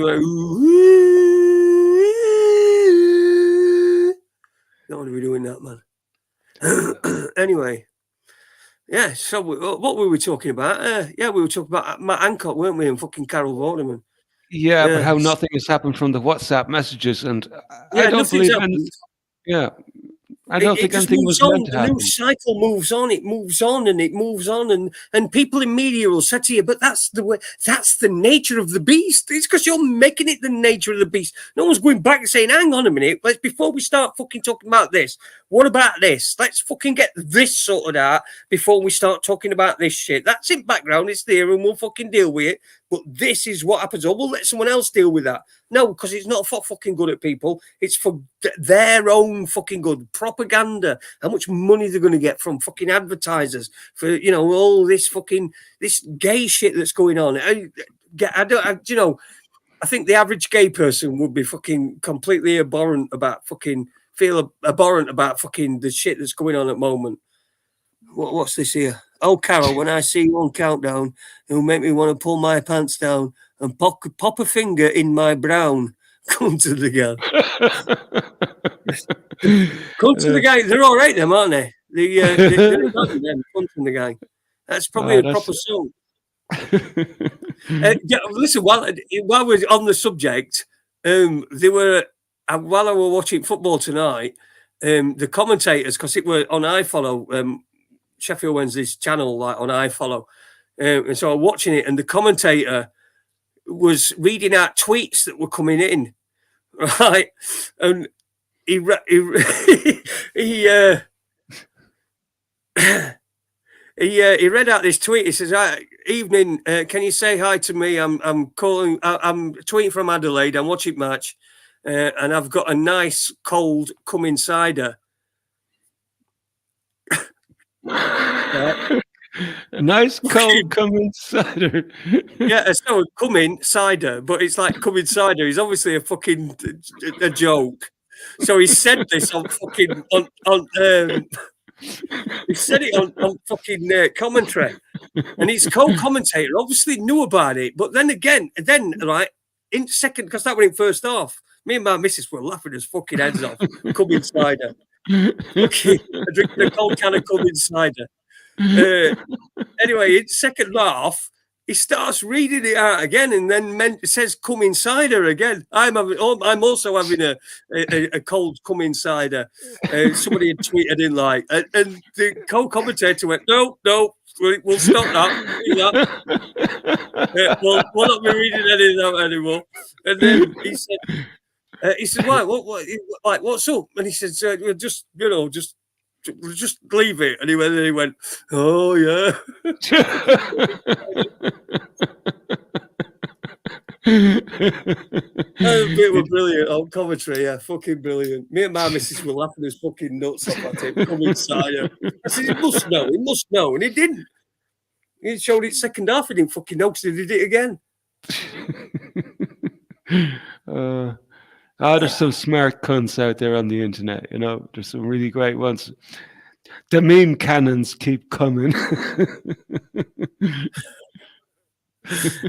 Speaker 3: want to be doing that, man. Anyway, yeah. So what were we talking about? We were talking about Matt Hancock, weren't we? And fucking Carol Vorderman.
Speaker 1: Yeah, but how nothing has happened from the WhatsApp messages, and I don't believe anything. Yeah. I don't think anything was meant to happen.
Speaker 3: The news cycle moves on. It moves on, and people in media will say to you, "But that's the way. That's the nature of the beast." It's because you're making it the nature of the beast. No one's going back and saying, "Hang on a minute. Before we start fucking talking about this, what about this? Let's fucking get this sorted out before we start talking about this shit." That's in background. It's there, and we'll fucking deal with it. But this is what happens. Or we'll let someone else deal with that. No, because it's not for fucking good at people. It's for their own fucking good. Propaganda. How much money they're going to get from fucking advertisers for, you know, all this fucking, this gay shit that's going on. I think the average gay person would be fucking completely abhorrent about fucking, feel abhorrent about fucking the shit that's going on at the moment. What's this here? Oh, Carol, when I see you on Countdown, it'll make me want to pull my pants down and pop a finger in my brown. Come to the gang. Come to the gang. They're all right, them, aren't they? They're them. Come to the gang. That's probably a proper song. Listen, while we're on the subject, they were while I were watching football tonight, the commentators, because it were on iFollow, Sheffield Wednesday's channel, like on iFollow, and so I'm watching it, and the commentator was reading out tweets that were coming in, right, and he read out this tweet. He says, "Evening, can you say hi to me? I'm tweeting from Adelaide. I'm watching match, and I've got a nice cold coming cider."
Speaker 1: A nice cold coming cider.
Speaker 3: Yeah, it's no coming cider, but it's like coming cider. He's obviously a fucking a joke. So he said this on fucking he said it on fucking commentary, and his co-commentator obviously knew about it. But then right in second, because that went in first half. Me and my missus were laughing his fucking heads off. Coming cider, drinking a cold can of coming cider. Anyway, in second half, he starts reading it out again, and then says "come insider" again. I'm also having a cold come insider. Somebody had tweeted in like, and the co-commentator went, "No, we'll stop that. We'll not be reading any of that anymore." And then he said, "Why? Like, what's up?" And he said, "Just leave it." And he went, "Oh yeah." It was brilliant on commentary, yeah, fucking brilliant. Me and my missus were laughing his fucking nuts off at him. Come inside. I said, he must know, and he didn't. He showed it second half, he didn't fucking know because he did it again.
Speaker 1: There's some smart cunts out there on the internet, you know. There's some really great ones. The meme cannons keep coming.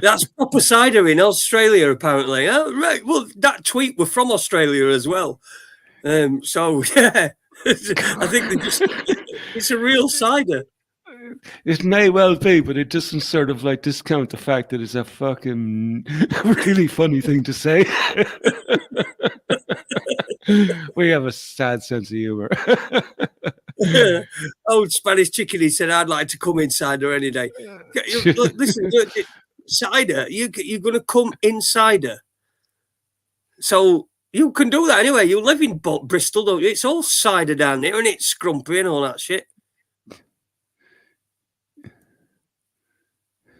Speaker 3: That's proper cider in Australia, apparently. Oh, right. Well, that tweet were from Australia as well. So yeah, I think it's a real cider.
Speaker 1: It may well be, but it doesn't sort of like discount the fact that it's a fucking really funny thing to say. We have a sad sense of humor.
Speaker 3: Old Spanish chicken, he said, I'd like to come in cider any day. Look, listen, cider, you're going to come in cider. So you can do that anyway. You live in Bristol, don't you? It's all cider down there, and it's scrumpy and all that shit.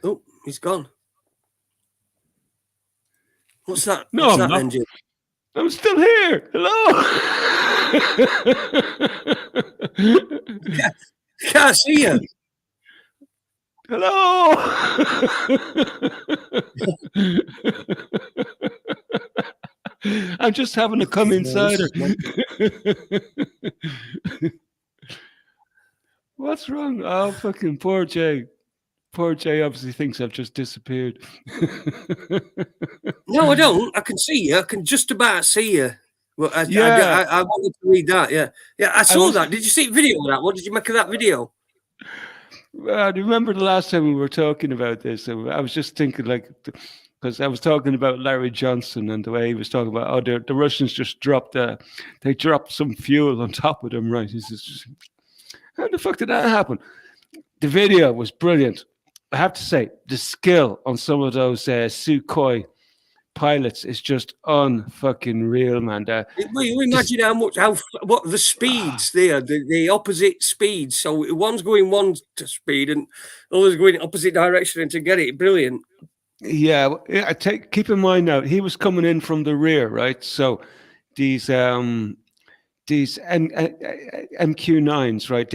Speaker 3: Oh, he's gone. What's that?
Speaker 1: No,
Speaker 3: What's
Speaker 1: I'm
Speaker 3: that
Speaker 1: not.
Speaker 3: engine?
Speaker 1: I'm still here. Hello.
Speaker 3: Can't see you.
Speaker 1: Hello. I'm just having to come insider. What's wrong? Oh, fucking poor Jay. Poor Jay obviously thinks I've just disappeared.
Speaker 3: No, I don't. I can see you. I can just about see you. Well, I wanted to read that. Yeah. I saw that. Did you see the video of that? What did you make of that video?
Speaker 1: I remember the last time we were talking about this. I was just thinking, like, because I was talking about Larry Johnson and the way he was talking about, the Russians just dropped some fuel on top of them, right? He says, how the fuck did that happen? The video was brilliant. I have to say, the skill on some of those Sukhoi pilots is just unfucking real, man.
Speaker 3: You imagine what the speeds there, the opposite speeds. So one's going one speed and others going opposite direction, and to get it, brilliant.
Speaker 1: Yeah, keep in mind now, he was coming in from the rear, right? So these MQ-9s, right?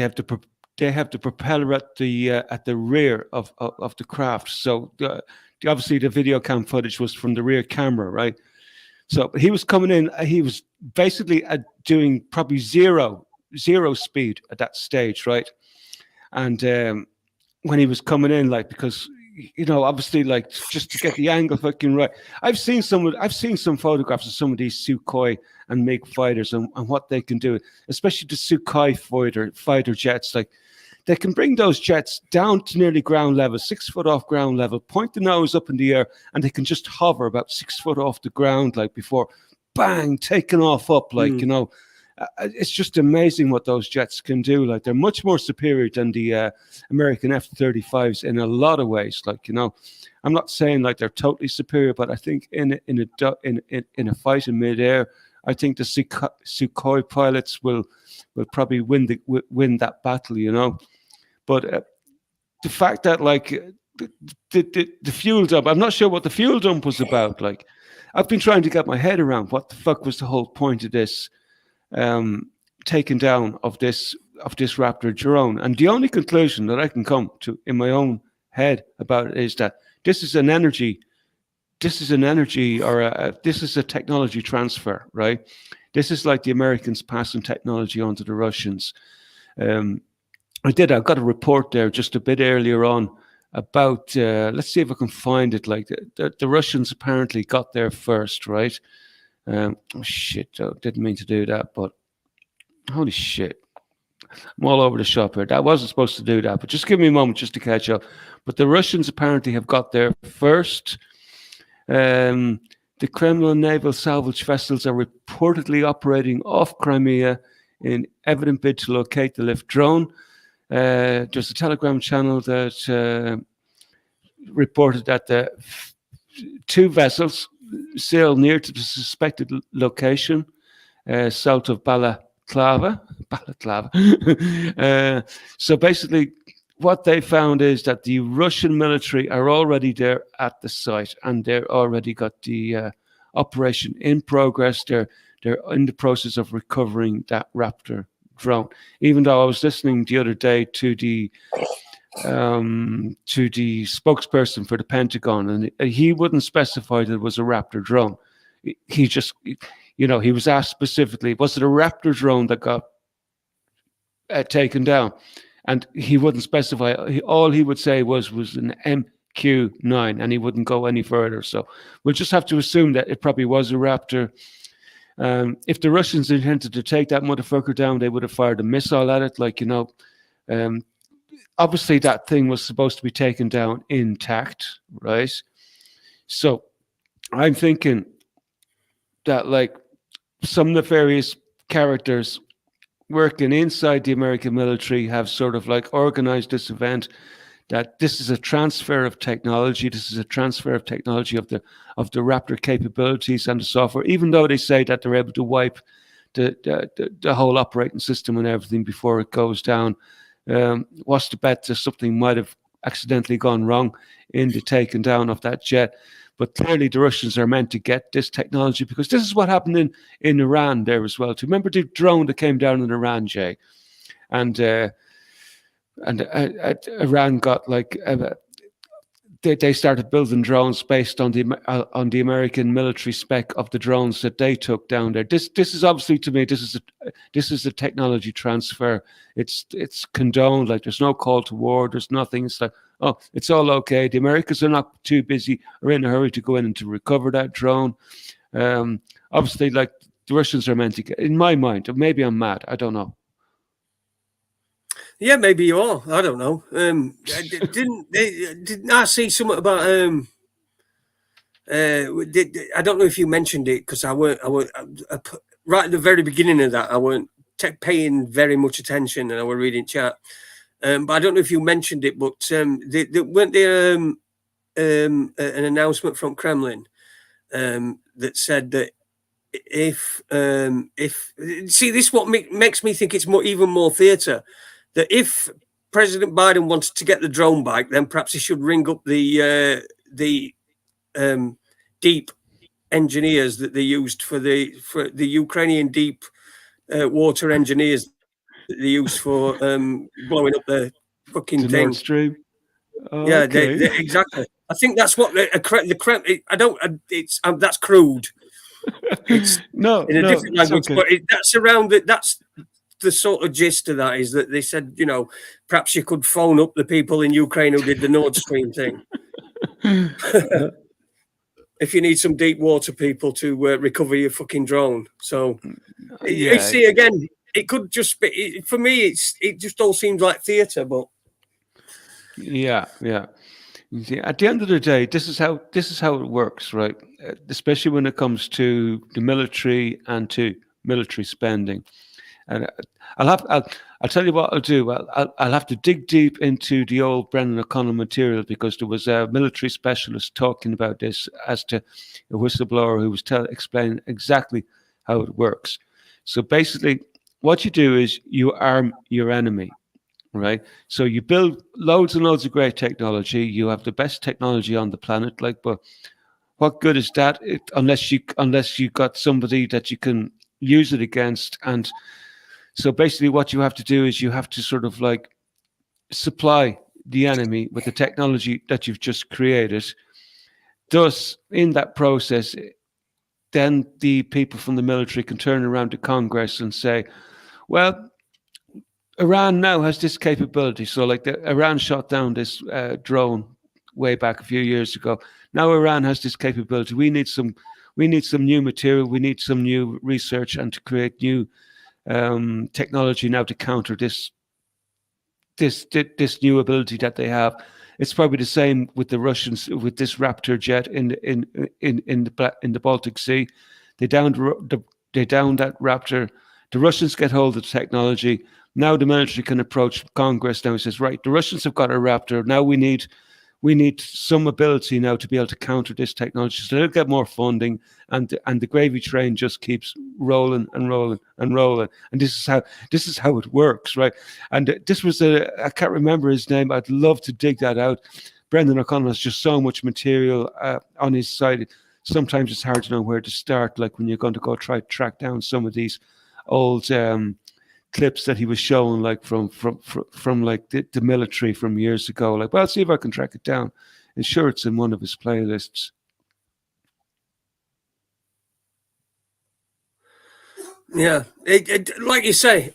Speaker 1: They have the propeller at the rear of the craft. So obviously the video cam footage was from the rear camera, right? So he was coming in. He was basically doing probably zero speed at that stage, right? And when he was coming in, like, because, you know, obviously, like, just to get the angle fucking right. I've seen some photographs of some of these Sukhoi and MiG fighters and what they can do, especially the Sukhoi fighter jets. Like, they can bring those jets down to nearly ground level, 6 foot off ground level, point the nose up in the air, and they can just hover about 6 foot off the ground, like, before bang, taking off up, like, you know. It's just amazing what those jets can do. Like, they're much more superior than the American F-35s in a lot of ways. Like, you know, I'm not saying like they're totally superior, but I think in a fight in midair, I think the Sukhoi pilots will probably win that battle. You know, but the fact that, like, the fuel dump, I'm not sure what the fuel dump was about. Like, I've been trying to get my head around what the fuck was the whole point of this taken down of this Raptor drone, and the only conclusion that I can come to in my own head about it is that this is a technology transfer, right? This is like the Americans passing technology on to the Russians. I've got a report there just a bit earlier on about let's see if I can find it. Like, the Russians apparently got there first, right? Oh shit, didn't mean to do that, but holy shit, I'm all over the shop here. That wasn't supposed to do that, but just give me a moment just to catch up. But the Russians apparently have got there first. The Kremlin naval salvage vessels are reportedly operating off Crimea in evident bid to locate the lift drone. There's a Telegram channel that reported that the two vessels sailed near to the suspected location, south of Balaclava. So basically, what they found is that the Russian military are already there at the site, and they're already got the operation in progress. They're in the process of recovering that Raptor drone. Even though I was listening the other day to the spokesperson for the Pentagon, and he wouldn't specify that it was a Raptor drone. he just, you know, he was asked specifically, was it a Raptor drone that got taken down? And he wouldn't specify. All he would say was an MQ-9, and he wouldn't go any further. So we'll just have to assume that it probably was a Raptor. If the Russians intended to take that motherfucker down, they would have fired a missile at it. Like, you know, obviously that thing was supposed to be taken down intact, right? So I'm thinking that, like, some nefarious characters working inside the American military have sort of like organized this event, that this is a transfer of technology. This is a transfer of technology of the Raptor capabilities and the software, even though they say that they're able to wipe the whole operating system and everything before it goes down. What's the bet that something might have accidentally gone wrong in the taking down of that jet? But clearly the Russians are meant to get this technology, because this is what happened in Iran there as well. Do you remember the drone that came down in Iran, Jay? And Iran got like they started building drones based on the American military spec of the drones that they took down there. This is obviously, to me, this is a technology transfer. It's condoned. Like, there's no call to war. There's nothing. It's like, oh, it's all okay. The Americans are not too busy or in a hurry to go in and to recover that drone. Obviously, like, the Russians are meant to get, in my mind, or maybe I'm mad, I don't know.
Speaker 3: Yeah, maybe you are. I don't know. Didn't I see something about I don't know if you mentioned it, because I weren't right at the very beginning of that. I weren't paying very much attention, and I were reading chat. But I don't know if you mentioned it, but weren't there an announcement from Kremlin that said that if see, this what makes me think it's even more theatre, that if President Biden wanted to get the drone back, then perhaps he should ring up the deep engineers that they used for the Ukrainian deep water engineers that they used for blowing up the fucking thing.
Speaker 1: Nord Stream. Oh,
Speaker 3: yeah,
Speaker 1: okay.
Speaker 3: they, exactly. I think that's what that's crude. It's
Speaker 1: no,
Speaker 3: in a different language,
Speaker 1: okay.
Speaker 3: but that's around it. That's the sort of gist of that, is that they said, you know, perhaps you could phone up the people in Ukraine who did the Nord Stream thing. If you need some deep water people to recover your fucking drone. So, you see, again, it could just be, for me, it just all seems like theatre, but.
Speaker 1: Yeah. See, at the end of the day, this is how it works, right? Especially when it comes to the military and to military spending. And I'll tell you what I'll do. I'll have to dig deep into the old Brendan O'Connell material, because there was a military specialist talking about this as to a whistleblower who was explaining exactly how it works. So basically, what you do is you arm your enemy, right? So you build loads and loads of great technology. You have the best technology on the planet, like, but what good is that unless you got somebody that you can use it against? And so basically what you have to do is you have to sort of like supply the enemy with the technology that you've just created. Thus, in that process, then the people from the military can turn around to Congress and say, well, Iran now has this capability. So like Iran shot down this drone way back a few years ago. Now Iran has this capability. We need some new material. We need some new research and to create new technology now to counter this new ability that they have. It's probably the same with the Russians with this Raptor jet in the Baltic Sea. They downed that Raptor. The Russians get hold of the technology. Now the military can approach Congress. Now it says, right, the Russians have got a Raptor. Now we need some ability now to be able to counter this technology. So they'll get more funding, and the gravy train just keeps rolling and rolling and rolling. And this is how it works, right? And this was I can't remember his name. I'd love to dig that out. Brendan O'Connell has just so much material on his side. Sometimes it's hard to know where to start. Like when you're going to go try to track down some of these old clips that he was showing, like from like the military from years ago. Like, well, I'll see if I can track it down. And sure, it's in one of his playlists.
Speaker 3: Yeah, like you say,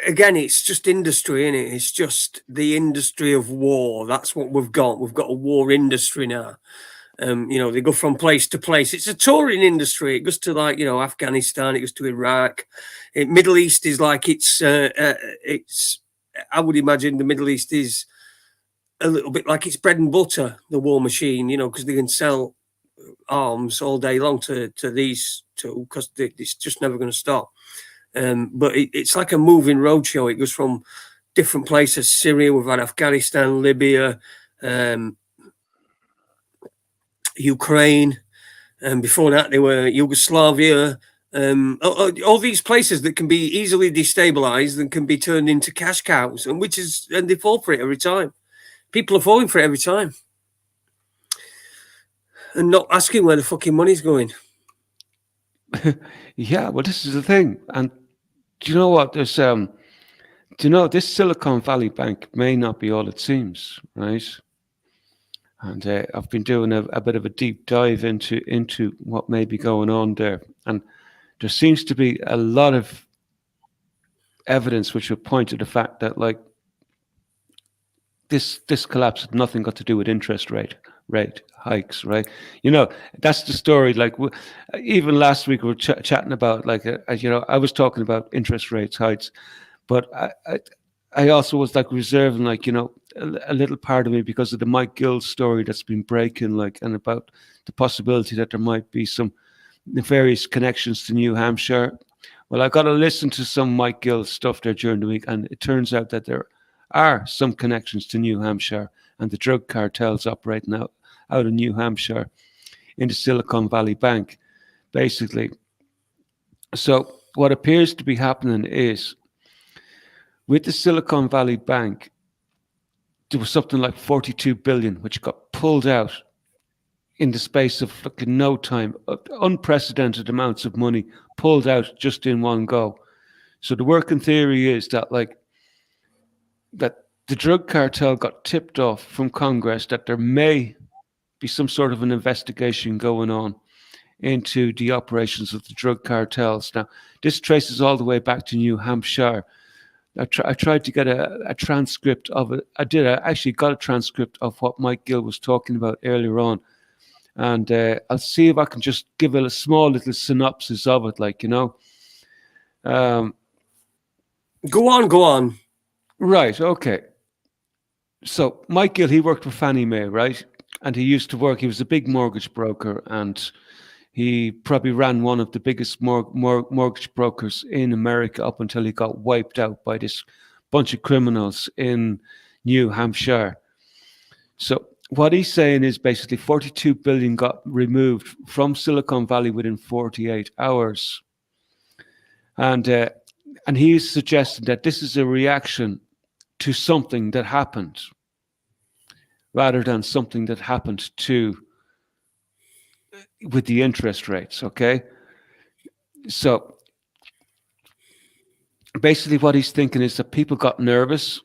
Speaker 3: again, it's just industry, isn't it? It's just the industry of war. That's what we've got. We've got a war industry now. They go from place to place. It's a touring industry. It goes to Afghanistan. It goes to Iraq. Middle East is like it's. I would imagine the Middle East is a little bit like it's bread and butter. The war machine, because they can sell arms all day long to these two because it's just never going to stop. But it's like a moving roadshow. It goes from different places. Syria, we've had Afghanistan, Libya, Ukraine, and before that they were Yugoslavia. All these places that can be easily destabilized and can be turned into cash cows, and they fall for it every time. People are falling for it every time, and not asking where the fucking money's going.
Speaker 1: Yeah, well, this is the thing, and do you know what? There's this Silicon Valley Bank may not be all it seems, right? And I've been doing a bit of a deep dive into what may be going on there, and there seems to be a lot of evidence which would point to the fact that like this collapse had nothing got to do with interest rate hikes, right? That's the story. Like even last week we were chatting about like I was talking about interest rates hikes, but I also was like reserving like a little part of me because of the Mike Gill story that's been breaking, like, and about the possibility that there might be some nefarious connections to New Hampshire. Well, I got to listen to some Mike Gill stuff there during the week, and it turns out that there are some connections to New Hampshire and the drug cartels operating out of New Hampshire in the Silicon Valley Bank, basically. So what appears to be happening is with the Silicon Valley Bank, there was something like 42 billion, which got pulled out in the space of fucking no time, unprecedented amounts of money pulled out just in one go. So the working theory is that that the drug cartel got tipped off from Congress that there may be some sort of an investigation going on into the operations of the drug cartels. Now, this traces all the way back to New Hampshire. I tried to get a transcript of it. I actually got a transcript of what Mike Gill was talking about earlier on. And I'll see if I can just give it a small little synopsis of it,
Speaker 3: Go on.
Speaker 1: Right, okay. So Mike Gill, he worked for Fannie Mae, right? And he was a big mortgage broker, and he probably ran one of the biggest mortgage brokers in America up until he got wiped out by this bunch of criminals in New Hampshire. So what he's saying is basically 42 billion got removed from Silicon Valley within 48 hours. And he's suggesting that this is a reaction to something that happened rather than something that happened with the interest rates, okay? So basically what he's thinking is that people got nervous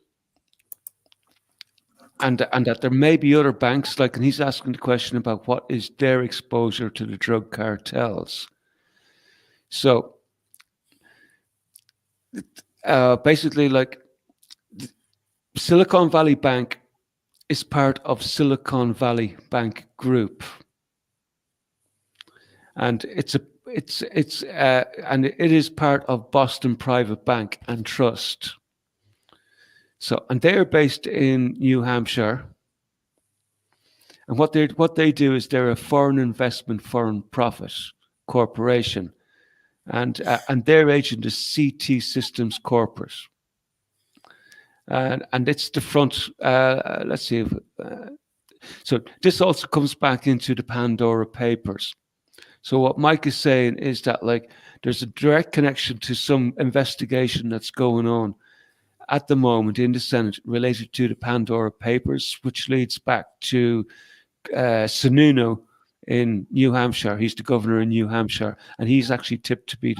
Speaker 1: and that there may be other banks, and he's asking the question about what is their exposure to the drug cartels. So basically, Silicon Valley Bank is part of Silicon Valley Bank Group, and it is part of Boston Private Bank and Trust. So, and they're based in New Hampshire. And what they do is they're a foreign investment, foreign profit corporation, and their agent is CT Systems Corporate. And it's the front. Let's see. So this also comes back into the Pandora Papers. So what Mike is saying is that there's a direct connection to some investigation that's going on at the moment in the Senate related to the Pandora Papers, which leads back to Sununu in New Hampshire. He's the governor in New Hampshire, and he's actually tipped to be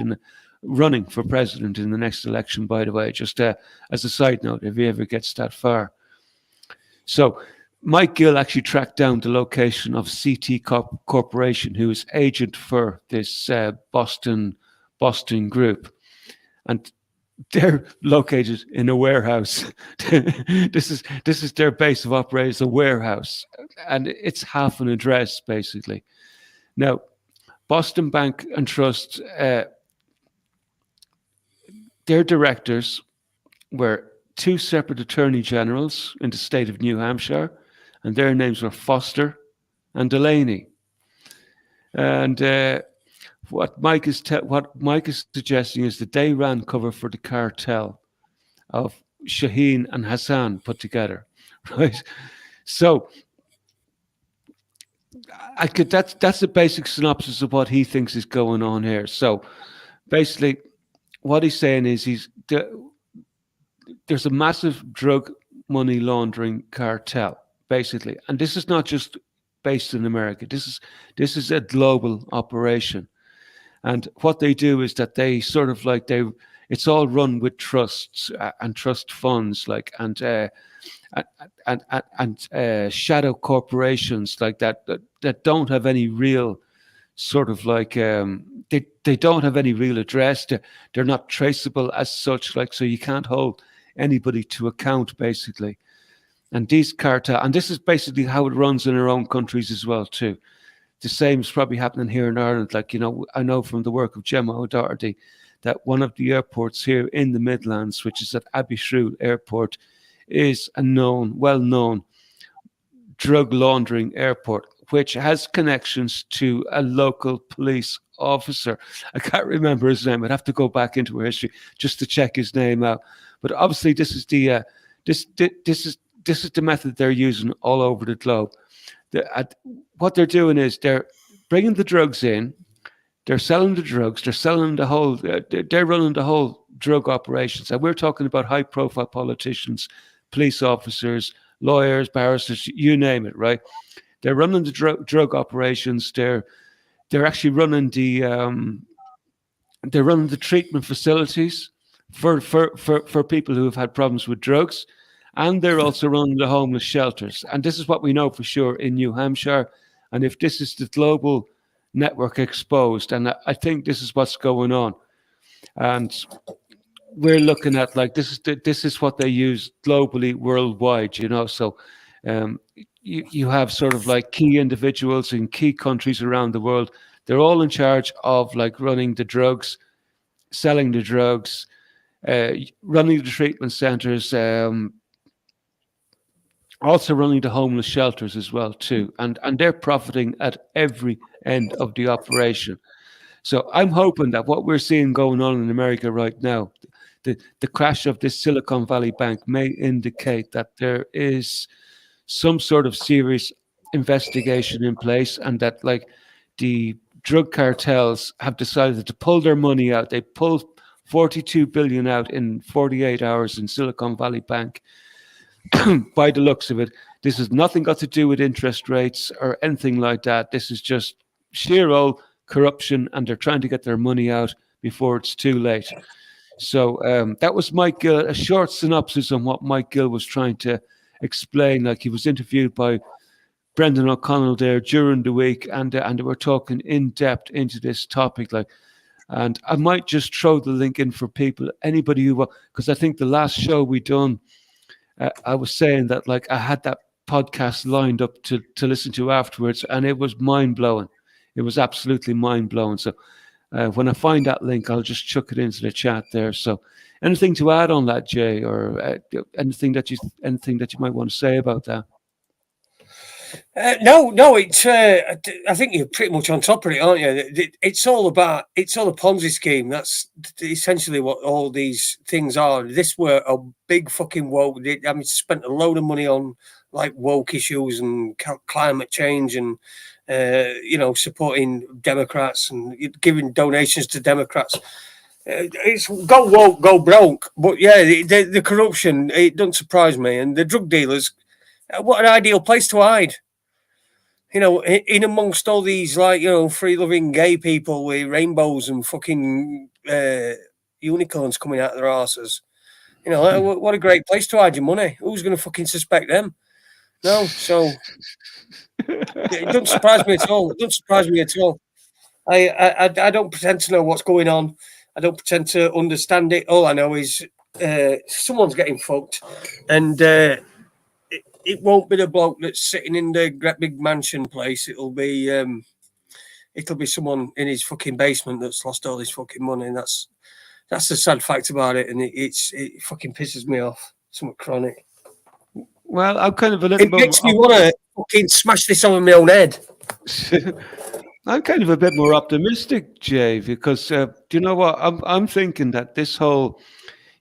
Speaker 1: running for president in the next election, by the way, just as a side note, if he ever gets that far. So Mike Gill actually tracked down the location of CT Corporation, who is agent for this Boston group, and they're located in a warehouse. This is their base of operations, a warehouse, and it's half an address basically. Now, Boston Bank and Trust, their directors were two separate attorney generals in the state of New Hampshire, and their names were Foster and Delaney. And what Mike is suggesting is that they ran cover for the cartel of Shaheen and Hassan put together, right? So that's a basic synopsis of what he thinks is going on here. So basically, what he's saying is there's a massive drug money laundering cartel, basically, and this is not just based in America. This is a global operation, and what they do is that they sort of like it's all run with trusts and trust funds, like and shadow corporations like that don't have any real sort of like they don't have any real address. They're not traceable as such, like, so you can't hold anybody to account basically. And these cartel, and this is basically how it runs in our own countries as well too. The same is probably happening here in Ireland. Like, you know, I know from the work of Gemma O'Doherty that one of the airports here in the Midlands, which is at Abbeyshrew Airport, is a well-known drug laundering airport, which has connections to a local police officer. I can't remember his name. I'd have to go back into our history just to check his name out. But obviously, this is the method they're using all over the globe. What they're doing is they're bringing the drugs in, they're selling the drugs, they're selling the whole, they're running the whole drug operations. And we're talking about high-profile politicians, police officers, lawyers, barristers, you name it, right? They're running the drug operations. They're actually running the treatment facilities for people who have had problems with drugs, and they're also running the homeless shelters. And this is what we know for sure in New Hampshire. And if this is the global network exposed, and I think this is what's going on, and we're looking at like this is what they use globally, worldwide, you know. So you have sort of like key individuals in key countries around the world. They're all in charge of like running the drugs, selling the drugs, running the treatment centers, also running the homeless shelters as well too, and they're profiting at every end of the operation. So I'm hoping that what we're seeing going on in America right now, the crash of this Silicon Valley bank, may indicate that there is some sort of serious investigation in place, and that like the drug cartels have decided to pull their money out. They pulled 42 billion out in 48 hours in Silicon Valley Bank. By the looks of it, this has nothing got to do with interest rates or anything like that. This is just sheer old corruption, and they're trying to get their money out before it's too late. So that was Mike Gill, a short synopsis on what Mike Gill was trying to explain. Like, he was interviewed by Brendan O'Connell there during the week, and they were talking in depth into this topic. Like, and I might just throw the link in for people, anybody who, because I think the last show we done, I was saying that like I had that podcast lined up to listen to afterwards, and it was mind blowing. It was absolutely mind blowing. So when I find that link, I'll just chuck it into the chat there. So anything to add on that, Jay, or anything that you might want to say about that?
Speaker 3: No, it's. I think you're pretty much on top of it, aren't you? It's all a Ponzi scheme. That's essentially what all these things are. This were a big fucking woke. I mean, spent a load of money on like woke issues and climate change, and supporting Democrats and giving donations to Democrats. It's go woke, go broke. But yeah, the corruption, it doesn't surprise me, and the drug dealers. What an ideal place to hide, in amongst all these free-loving gay people with rainbows and fucking unicorns coming out of their asses. What a great place to hide your money. Who's going to fucking suspect them? No, so it doesn't surprise me at all. It doesn't surprise me at all. I don't pretend to know what's going on. I don't pretend to understand it. All I know is someone's getting fucked, and it won't be the bloke that's sitting in the great big mansion place. It'll be someone in his fucking basement that's lost all his fucking money, and that's the sad fact about it. And it fucking pisses me off. Somewhat chronic.
Speaker 1: Well, I'm kind of a little
Speaker 3: It makes me want to fucking smash this on my own head.
Speaker 1: I'm kind of a bit more optimistic, Jay, because do you know what? I'm thinking that this whole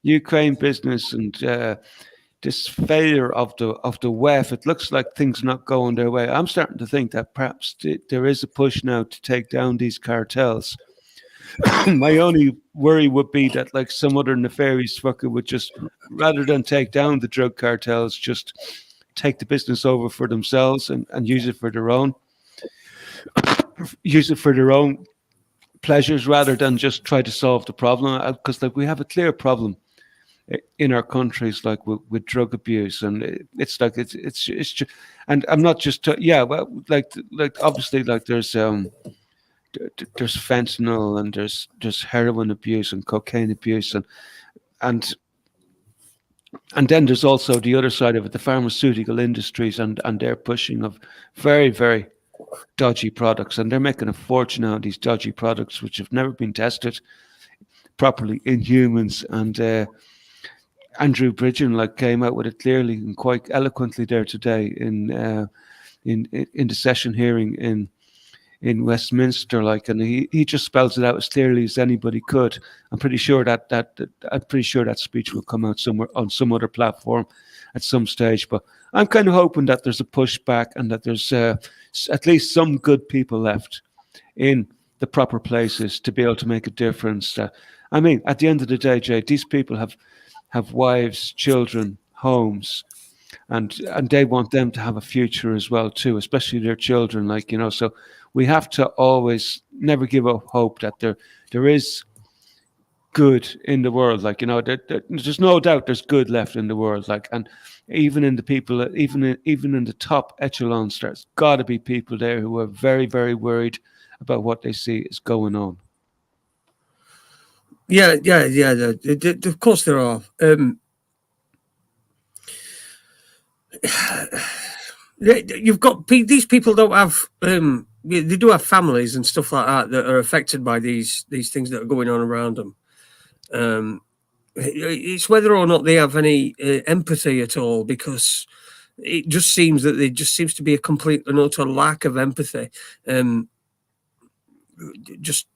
Speaker 1: Ukraine business and this failure of the WEF, it looks like things are not going their way. I'm starting to think that perhaps there is a push now to take down these cartels. My only worry would be that like some other nefarious fucker would just, rather than take down the drug cartels, just take the business over for themselves and use it for their own pleasures rather than just try to solve the problem. Because like we have a clear problem in our countries, like with drug abuse, and it's like it's just, and I'm not just well, like obviously like there's fentanyl and there's heroin abuse and cocaine abuse and then there's also the other side of it, the pharmaceutical industries and their pushing of very, very dodgy products, and they're making a fortune out of these dodgy products which have never been tested properly in humans. And Andrew Bridgen like came out with it clearly and quite eloquently there today in the session hearing in Westminster, like, and he just spells it out as clearly as anybody could. I'm pretty sure that speech will come out somewhere on some other platform at some stage. But I'm kind of hoping that there's a pushback and that there's at least some good people left in the proper places to be able to make a difference. I mean, at the end of the day, Jay, these people have wives, children, homes. And they want them to have a future as well too, especially their children. Like, you know, so we have to always never give up hope that there is good in the world. Like, you know, there's no doubt there's good left in the world. Like, and even in the people, even in the top echelons, there's got to be people there who are very, very worried about what they see is going on.
Speaker 3: Yeah. Of course there are. You've got these people don't have they do have families and stuff like that are affected by these things that are going on around them. It's whether or not they have any empathy at all, because it just seems that there just seems to be a complete and utter lack of empathy, just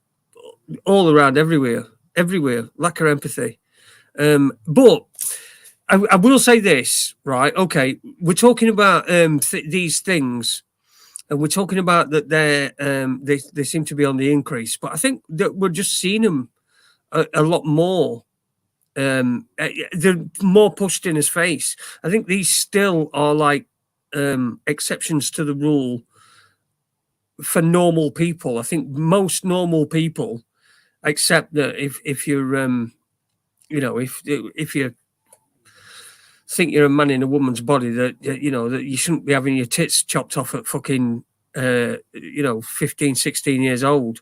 Speaker 3: all around, everywhere, lack of empathy. But I will say this, right? Okay, we're talking about these things, and we're talking about that they seem to be on the increase. But I think that we're just seeing them a lot more. They're more pushed in his face. I think these still are like exceptions to the rule for normal people. I think most normal people accept that if you're if you think you're a man in a woman's body, that that you shouldn't be having your tits chopped off at fucking 15, 16 years old.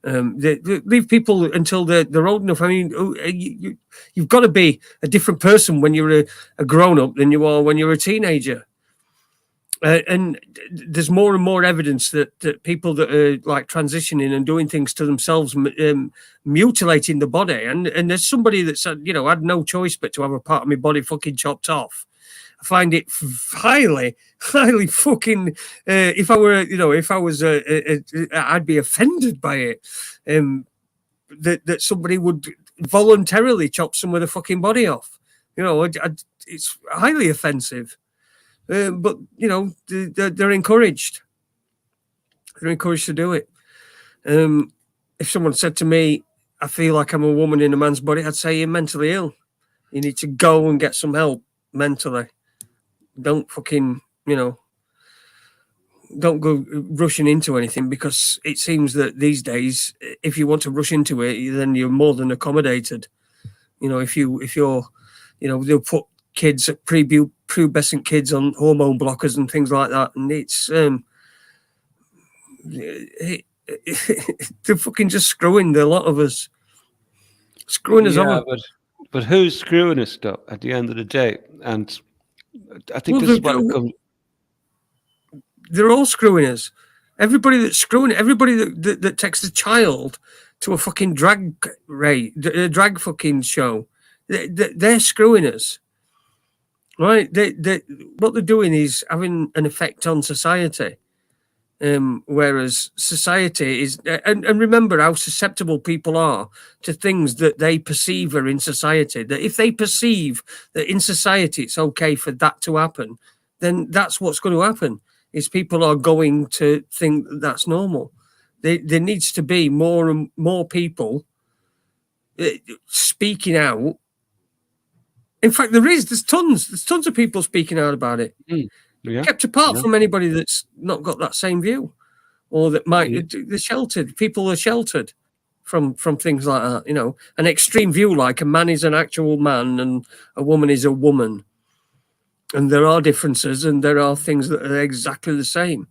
Speaker 3: They leave people until they're old enough. I mean, you've got to be a different person when you're a grown-up than you are when you're a teenager. And there's more and more evidence that people that are like transitioning and doing things to themselves, mutilating the body. And there's somebody that's had no choice but to have a part of my body fucking chopped off. I find it highly fucking. If I was, I'd be offended by it. That somebody would voluntarily chop some of the fucking body off. It's highly offensive. But they're encouraged. They're encouraged to do it. If someone said to me, "I feel like I'm a woman in a man's body," I'd say you're mentally ill. You need to go and get some help mentally. Don't fucking, don't go rushing into anything, because it seems that these days, if you want to rush into it, then you're more than accommodated. If you're, they'll put kids, prepubescent kids on hormone blockers and things like that, and it's they're fucking just screwing the lot of us, screwing us
Speaker 1: Yeah,
Speaker 3: over.
Speaker 1: but who's screwing us though at the end of the day? And I think
Speaker 3: Well,
Speaker 1: this is what it comes.
Speaker 3: they're all screwing us. Everybody that's screwing it, everybody that takes a child to a fucking drag fucking show, they're screwing us. Right? What they're doing is having an effect on society. Whereas society is, and remember how susceptible people are to things that they perceive are in society. That if they perceive that in society it's okay for that to happen, then that's what's going to happen. Is people are going to think that that's normal. There needs to be more and more people speaking out. In fact, there's tons of people speaking out about it.
Speaker 1: Yeah,
Speaker 3: Kept apart from anybody that's not got that same view, or that might they're sheltered. People are sheltered from things like that. You know, an extreme view like a man is an actual man and a woman is a woman, and there are differences and there are things that are exactly the same.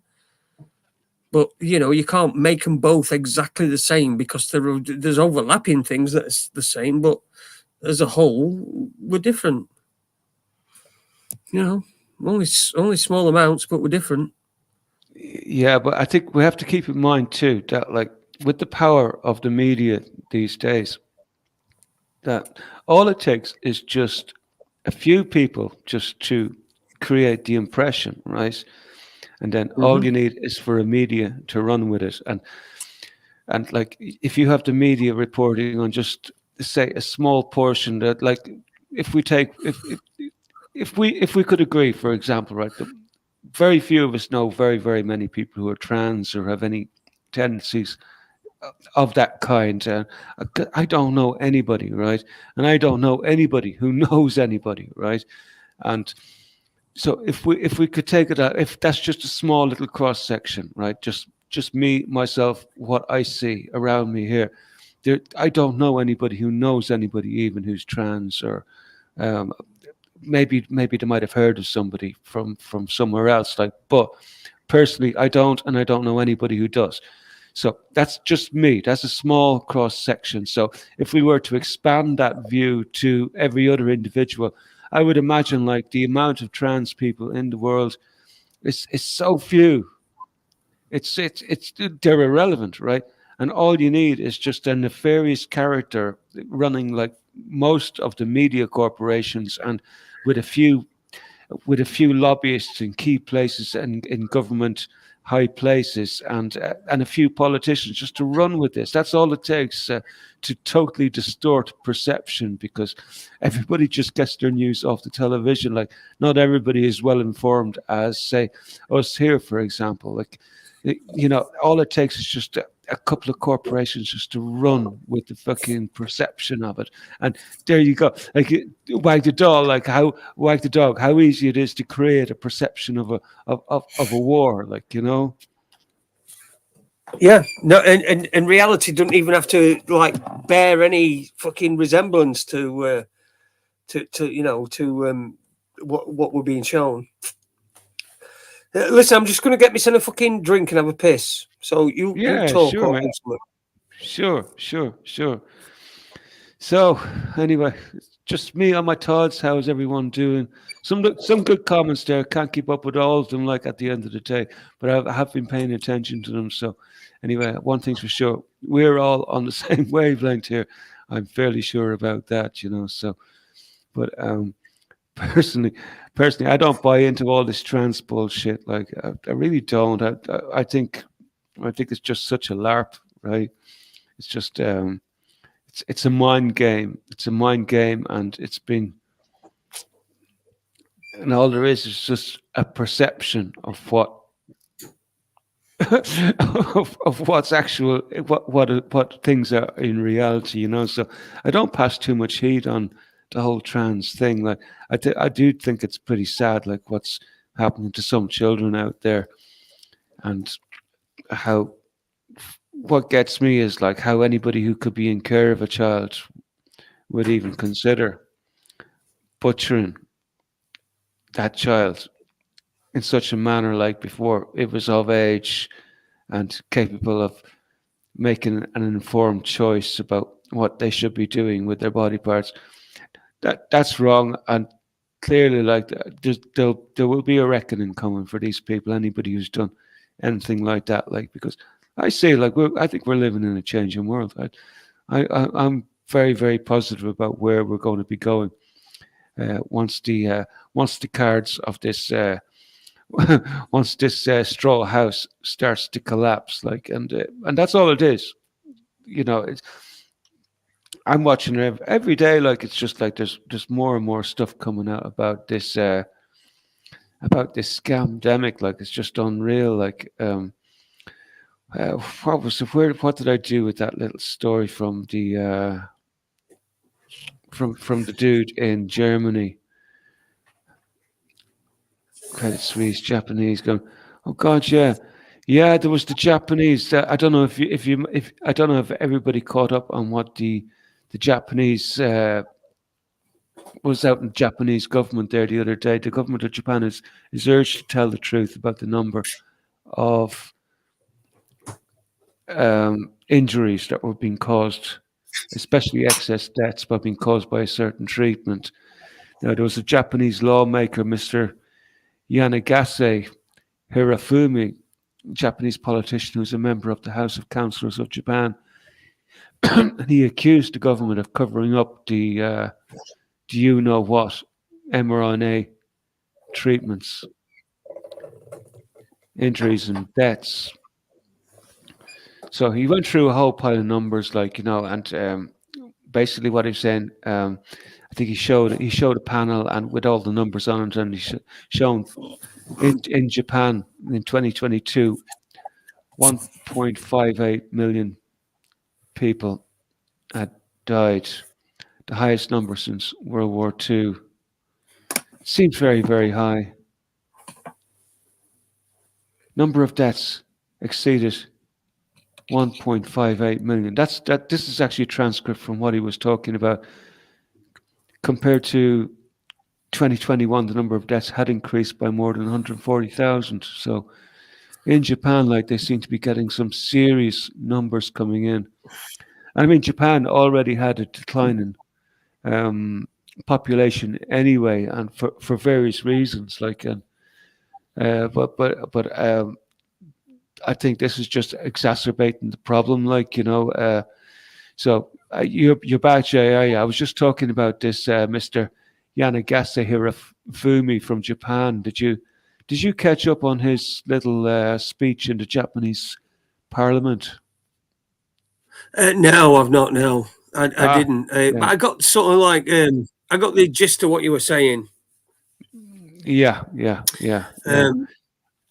Speaker 3: But you know, you can't make them both exactly the same because there's overlapping things that's the same, but as a whole, we're different. You know. Only small amounts, but we're different.
Speaker 1: Yeah, but I think we have to keep in mind too that, like, with the power of the media these days, that all it takes is just a few people just to create the impression, right? And then all you need is for a media to run with it. And like, if you have the media reporting on just say a small portion, that, like, if we take if we could agree, for example, right, that very few of us know very many people who are trans or have any tendencies of that kind. I don't know anybody, right? And I don't know anybody who knows anybody, right? And so if we could take it out, if that's just a small little cross section, right? Just me, myself, what I see around me here. I don't know anybody who knows anybody even who's trans, or maybe they might have heard of somebody from somewhere else, like, but personally I don't, and I don't know anybody who does. So that's just me. That's a small cross section. So if we were to expand that view to every other individual, I would imagine, like, the amount of trans people in the world is so few. It's they're irrelevant, right? And all you need is just a nefarious character running, like, most of the media corporations, and with a few lobbyists in key places and in government high places, and a few politicians just to run with this. That's all it takes to totally distort perception, because everybody just gets their news off the television. Like, not everybody is well informed as, say, us here, for example. Like, you know, all it takes is just a couple of corporations just to run with the fucking perception of it, and there you go. Like, wag the dog, how easy it is to create a perception of a war, like, you know.
Speaker 3: Yeah, no, and reality doesn't even have to, like, bear any fucking resemblance to you know, to what we're being shown. Listen, I'm just going to get myself a fucking drink and have a piss. So you talk.
Speaker 1: Sure, man. Sure. So anyway, just me on my thoughts. How's everyone doing? Some good comments there. Can't keep up with all of them, like, at the end of the day, but I have been paying attention to them. So anyway, one thing's for sure, we're all on the same wavelength here. I'm fairly sure about that, you know. So, but personally, I don't buy into all this trans bullshit. Like, I really don't. I think it's just such a LARP, right? It's just it's a mind game. It's a mind game, and it's been, and all there is just a perception of what of what's actual, what things are in reality, you know. So I don't pass too much heat on the whole trans thing. Like, I do think it's pretty sad, like, what's happening to some children out there, and how, what gets me is, like, how anybody who could be in care of a child would even consider butchering that child in such a manner like before it was of age and capable of making an informed choice about what they should be doing with their body parts. That's wrong, and clearly, like there will be a reckoning coming for these people. Anybody who's done anything like that, like because I say, like I think we're living in a changing world. I'm very very positive about where we're going to be going once the cards of this. Once this straw house starts to collapse, like, and that's all it is. You know, I'm watching it every day. Like, it's just like there's more and more stuff coming out about this scamdemic. Like, it's just unreal. Like, what was the where? What did I do with that little story from the from the dude in Germany? Credit Suisse, Japanese going. Oh God, yeah, yeah. There was the Japanese. I don't know if I don't know if everybody caught up on what the Japanese was out in the Japanese government there the other day. The government of Japan is urged to tell the truth about the number of injuries that were being caused, especially excess deaths, by being caused by a certain treatment. Now, there was a Japanese lawmaker, Mr. Yanagase Hirofumi, Japanese politician who's a member of the House of Councillors of Japan, and he accused the government of covering up the do you know what mRNA treatments, injuries and deaths. So he went through a whole pile of numbers, like, you know, and basically what he's saying, I think he showed a panel and with all the numbers on it, and he's shown in Japan in 2022, 1.58 million people had died, the highest number since World War II. It seems very, very high. Number of deaths exceeded 1.58 million. This is actually a transcript from what he was talking about. Compared to 2021, the number of deaths had increased by more than 140,000. So in Japan, like, they seem to be getting some serious numbers coming in. I mean, Japan already had a decline in population anyway, and for various reasons. Like, but I think this is just exacerbating the problem. Like, you know, so you're back, Jay. I was just talking about this Mr. Yanagase Hirofumi from Japan. Did you catch up on his little speech in the Japanese Parliament?
Speaker 3: No, I've not. No, I didn't.
Speaker 1: Yeah.
Speaker 3: But I got sort of like I got the gist of what you were saying.
Speaker 1: Yeah.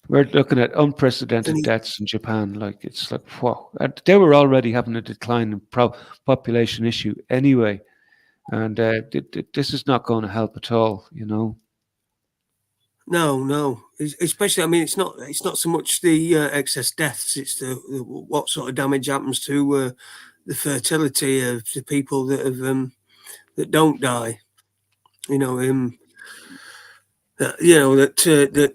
Speaker 1: We're looking at unprecedented deaths in Japan. Like, it's like, whoa. And they were already having a decline in population issue anyway. And this is not going to help at all, you know.
Speaker 3: No. Especially, I mean, it's not so much the excess deaths; it's the what sort of damage happens to the fertility of the people that have that don't die. You know, that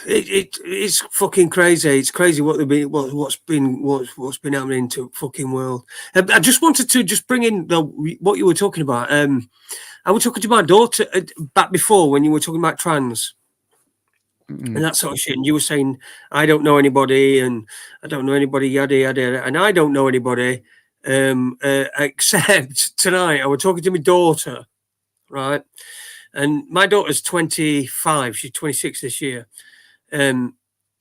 Speaker 3: it's fucking crazy. It's crazy what's been happening to fucking world. I just wanted to just bring in what you were talking about. I was talking to my daughter back before when you were talking about trans. And that sort of shit. And you were saying, I don't know anybody, and I don't know anybody, yada, yada, and I don't know anybody, except tonight I was talking to my daughter, right? And my daughter's 25. She's 26 this year. And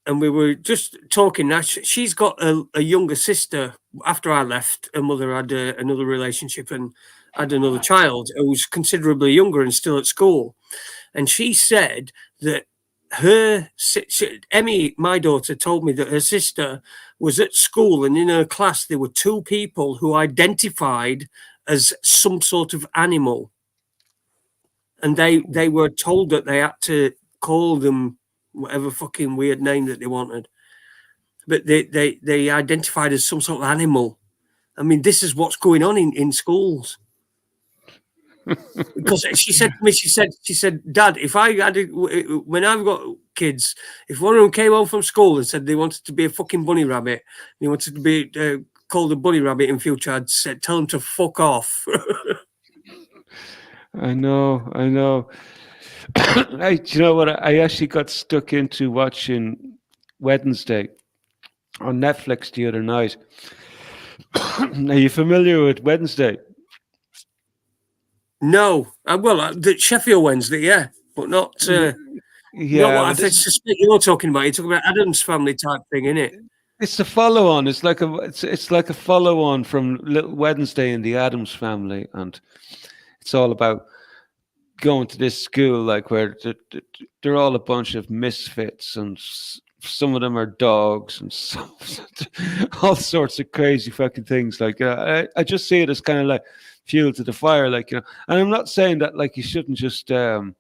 Speaker 3: we were just talking. Now, she's got a younger sister. After I left, her mother had another relationship and had another child who was considerably younger and still at school. And she said that Emmy, my daughter, told me that her sister was at school, and in her class there were two people who identified as some sort of animal, and they were told that they had to call them whatever fucking weird name that they wanted, but they identified as some sort of animal. I mean, this is what's going on in schools. Because she said to me, she said, Dad, if I had when I've got kids, if one of them came home from school and said they wanted to be a fucking bunny rabbit, they wanted to be called a bunny rabbit in future, I'd say, tell them to fuck off.
Speaker 1: I know. Hey, do you know what? I actually got stuck into watching Wednesday on Netflix the other night. Are you familiar with Wednesday?
Speaker 3: No, the Sheffield Wednesday, yeah, but not.
Speaker 1: Yeah,
Speaker 3: what I suspect you're talking about. You're talking about Adam's Family type thing, isn't it?
Speaker 1: it's a follow-on. It's like a follow-on from Little Wednesday in the Addams Family, and it's all about going to this school, like where they're all a bunch of misfits, and some of them are dogs, and all sorts of crazy fucking things. Like I just see it as kind of like fuel to the fire, like, you know. And I'm not saying that like you shouldn't just have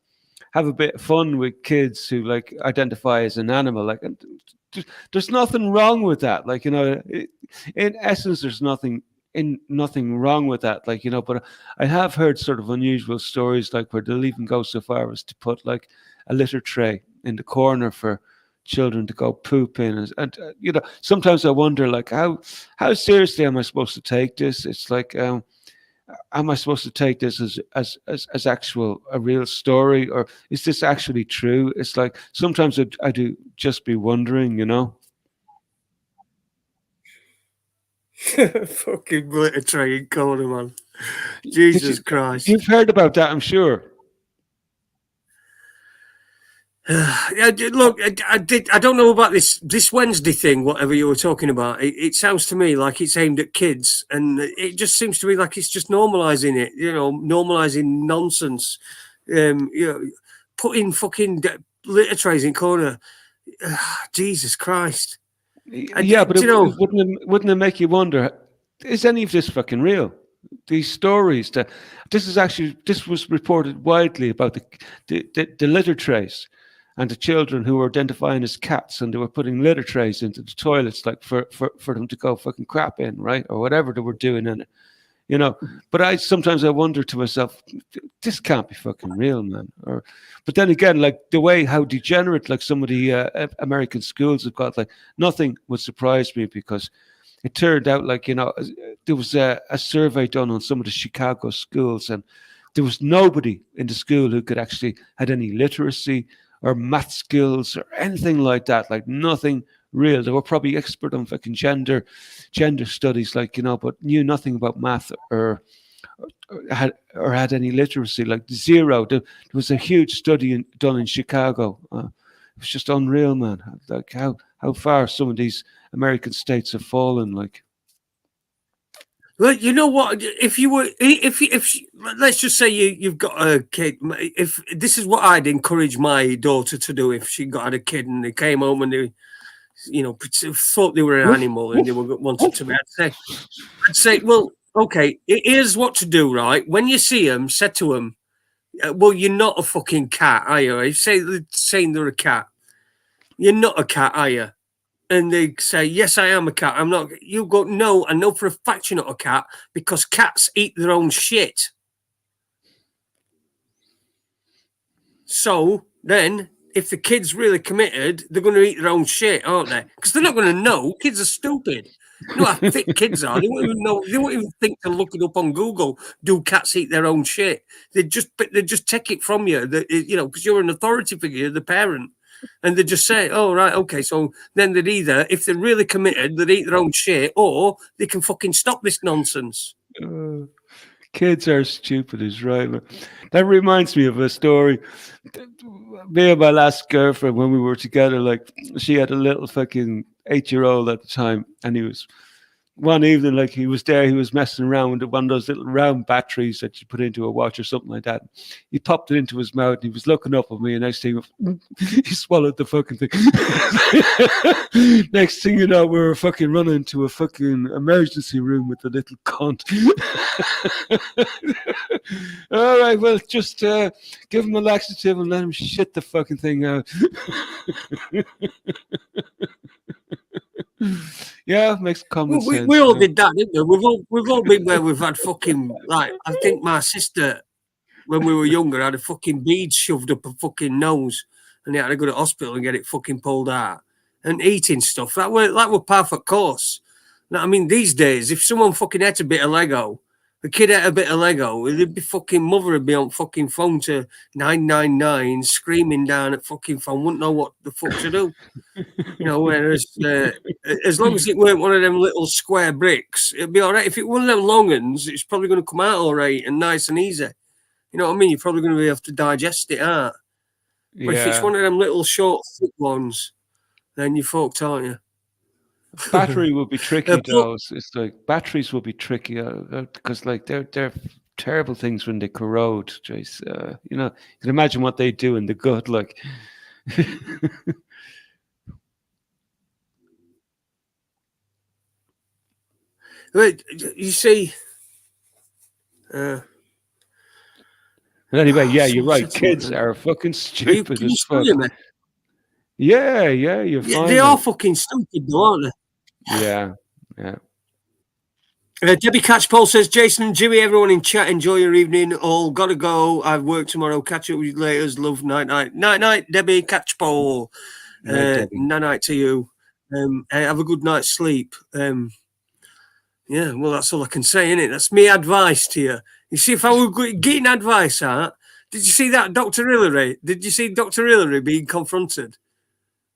Speaker 1: a bit of fun with kids who like identify as an animal. Like, there's nothing wrong with that. Like, you know, in essence, there's nothing wrong with that. Like, you know, but I have heard sort of unusual stories, like where they'll even go so far as to put like a litter tray in the corner for children to go poop in, and you know, sometimes I wonder, like, how seriously am I supposed to take this? It's like, am I supposed to take this as actual a real story, or is this actually true? It's like sometimes I do just be wondering, you know.
Speaker 3: Fucking litter tray in corner, man. Jesus Christ!
Speaker 1: You've heard about that, I'm sure.
Speaker 3: Look, I don't know about this Wednesday thing, whatever you were talking about. It sounds to me like it's aimed at kids, and it just seems to me like it's just normalising it, you know, normalising nonsense. You know, putting fucking litter trays in corner. Jesus Christ!
Speaker 1: Yeah, but wouldn't it make you wonder, is any of this fucking real? These stories that this was reported widely about the litter trays and the children who were identifying as cats, and they were putting litter trays into the toilets, like for them to go fucking crap in, right, or whatever they were doing in it, you know. But sometimes I wonder to myself, this can't be fucking real, man. But then again, like the way how degenerate like some of the American schools have got, like nothing would surprise me, because it turned out, like, you know, there was a survey done on some of the Chicago schools, and there was nobody in the school who could actually had any literacy or math skills or anything like that. Like nothing real. They were probably expert on fucking gender studies, like, you know, but knew nothing about math or had any literacy, like zero. There was a huge study done in Chicago. It was just unreal, man. Like how far some of these American states have fallen. Like,
Speaker 3: well, you know what? If let's just say you've got a kid. If this is what I'd encourage my daughter to do, if she had a kid and they came home and they, you know, thought they were an animal and they wanted to be, I'd say, well, okay, here's what to do, right? When you see them, say to them, well, you're not a fucking cat, are you? If saying they're a cat, you're not a cat, are you? And they say, yes, I am a cat. I'm not. You go, no, I know for a fact you're not a cat, because cats eat their own shit. So then, if the kid's really committed, they're going to eat their own shit, aren't they? Because they're not going to know. Kids are stupid. You know how thick kids are. They won't even know. They won't even think to look it up on Google. Do cats eat their own shit? They just take it from you. You know, because you're an authority figure, the parent. And they just say, oh, right, okay. So then they'd either, if they're really committed, they'd eat their own shit, or they can fucking stop this nonsense.
Speaker 1: Kids are stupid, is right. That reminds me of a story. Me and my last girlfriend, when we were together, like, she had a little fucking 8-year-old at the time, and he was, one evening, like, he was there, he was messing around with one of those little round batteries that you put into a watch or something like that. He popped it into his mouth, and he was looking up at me, and next thing, he swallowed the fucking thing. Next thing you know, we were fucking running to a fucking emergency room with the little cunt. All right, well, just give him a laxative and let him shit the fucking thing out. Yeah, makes common sense.
Speaker 3: We all did that, didn't we? We've all been where we've had fucking, like, I think my sister when we were younger, had a fucking bead shoved up a fucking nose, and they had to go to hospital and get it fucking pulled out. And eating stuff that were perfect course. Now, I mean, these days, if someone fucking ate a bit of Lego, the kid ate a bit of Lego, it'd be fucking mother would be on fucking phone to 999 screaming down at fucking phone, wouldn't know what the fuck to do. Whereas as long as it weren't one of them little square bricks, it'd be all right. If it were one of them long uns, it's probably going to come out all right and nice and easy. You know what I mean? You're probably going to be able to digest it out. But if it's one of them little short, thick ones, then you're fucked, aren't you?
Speaker 1: Battery will be tricky, though. It's like batteries will be tricky because, like, they're terrible things when they corrode. Jace, you can imagine what they do in the gut, like.
Speaker 3: But you see.
Speaker 1: Anyway, yeah, you're right. Kids are fucking stupid as fuck. Yeah, you're fine.
Speaker 3: They are fucking stupid, though, aren't they?
Speaker 1: Yeah.
Speaker 3: Debbie Catchpole says, Jason and Jimmy, everyone in chat, enjoy your evening. All gotta go. I've work tomorrow. Catch up with you later. Love, night, Debbie Catchpole. Night to you. Have a good night's sleep. Yeah, well, that's all I can say, innit? That's me advice to you. You see, if I were getting advice out, did you see that Dr. Hillary? Did you see Dr. Hillary being confronted?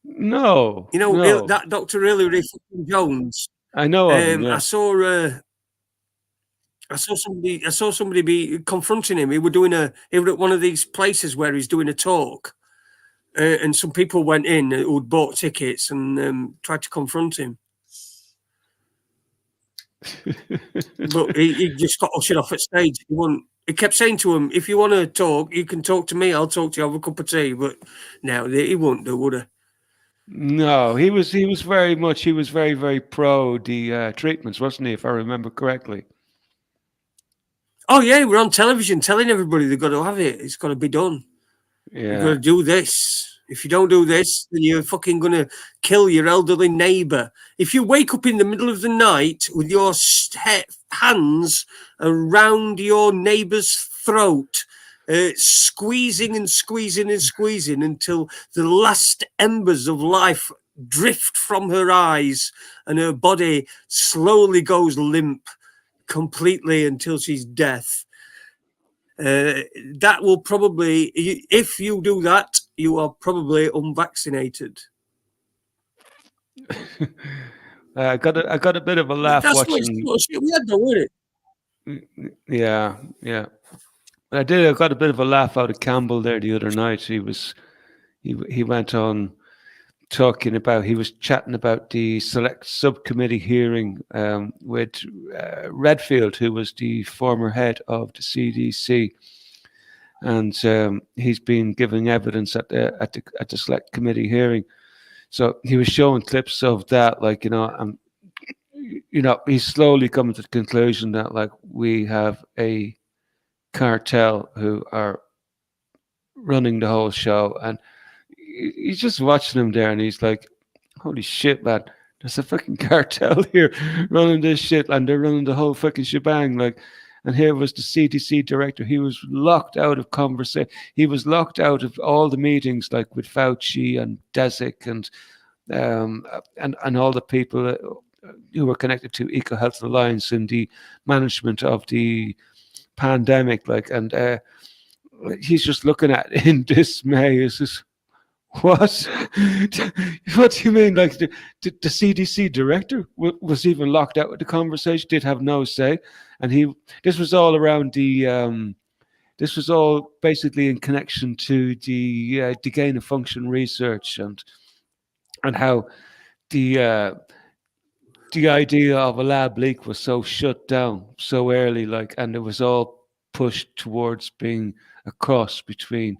Speaker 1: No.
Speaker 3: That Dr. Hillary Jones.
Speaker 1: I know of him, yeah.
Speaker 3: I saw somebody be confronting him. He was at one of these places where he's doing a talk, and some people went in who'd bought tickets and tried to confront him. But he just got ushered off at stage. He kept saying to him, "If you want to talk, you can talk to me. I'll talk to you over a cup of tea." But no, he wouldn't do, would he?
Speaker 1: No, he was very, very pro the treatments, wasn't he? If I remember correctly.
Speaker 3: Oh yeah, we're on television telling everybody they've got to have it. It's got to be done.
Speaker 1: Yeah,
Speaker 3: you've got to do this. If you don't do this, then you're fucking going to kill your elderly neighbour. If you wake up in the middle of the night with your hands around your neighbour's throat, squeezing and squeezing and squeezing until the last embers of life drift from her eyes and her body slowly goes limp completely until she's death. That will probably, if you do that, you are probably unvaccinated.
Speaker 1: I got a bit of a laugh watching.
Speaker 3: We had to win
Speaker 1: it. Yeah. I got a bit of a laugh out of Campbell there the other night. He went on talking about, he was chatting about the select subcommittee hearing with Redfield, who was the former head of the CDC, and he's been giving evidence at the select committee hearing. So he was showing clips of that, like, he's slowly coming to the conclusion that, like, we have a cartel who are running the whole show, and he's just watching him there, and he's like, holy shit, man, there's a fucking cartel here running this shit, and they're running the whole fucking shebang. Like, and here was the CDC director. He was locked out of conversation. He was locked out of all the meetings, like with Fauci and Desic and all the people who were connected to EcoHealth Alliance and the management of the pandemic. Like, and he's just looking at it in dismay. Is this, what? What do you mean? Like, the CDC director was even locked out of the conversation, did have no say, and this was all around the this was all basically in connection to the gain of function research and how the idea of a lab leak was so shut down so early, like, and it was all pushed towards being a cross between